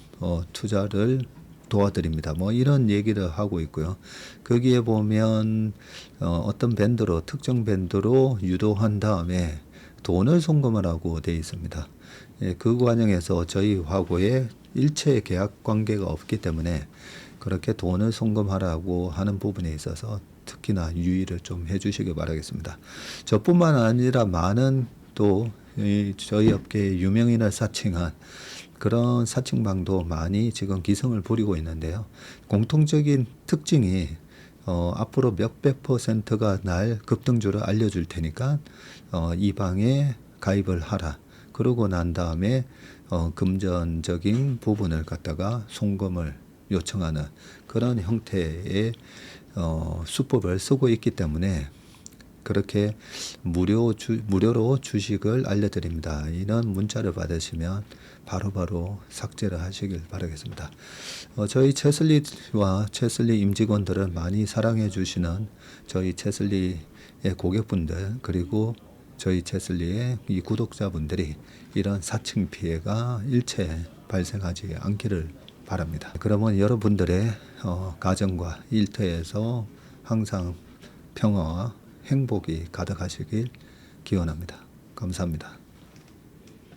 투자를 도와드립니다. 뭐 이런 얘기를 하고 있고요. 거기에 보면 어떤 밴드로 특정 밴드로 유도한 다음에 돈을 송금하라고 되어 있습니다. 예, 그 과정에서 저희하고의 일체 계약 관계가 없기 때문에 그렇게 돈을 송금하라고 하는 부분에 있어서 특히나 유의를 좀 해주시기 바라겠습니다. 저뿐만 아니라 많은 또 저희 업계의 유명인을 사칭한 그런 사칭방도 많이 지금 기승을 부리고 있는데요. 공통적인 특징이 앞으로 몇백 %가 날 급등주를 알려줄 테니까 이 방에 가입을 하라. 그러고 난 다음에 금전적인 부분을 갖다가 송금을 요청하는 그런 형태의 수법을 쓰고 있기 때문에 그렇게 무료로 주식을 알려드립니다. 이런 문자를 받으시면 바로바로 삭제를 하시길 바라겠습니다. 저희 채슬리와 채슬리 임직원들을 많이 사랑해 주시는 저희 채슬리의 고객분들 그리고 저희 채슬리의 이 구독자분들이 이런 사칭 피해가 일체 발생하지 않기를 바랍니다. 그러면 여러분들의 가정과 일터에서 항상 평화와 행복이 가득하시길 기원합니다. 감사합니다.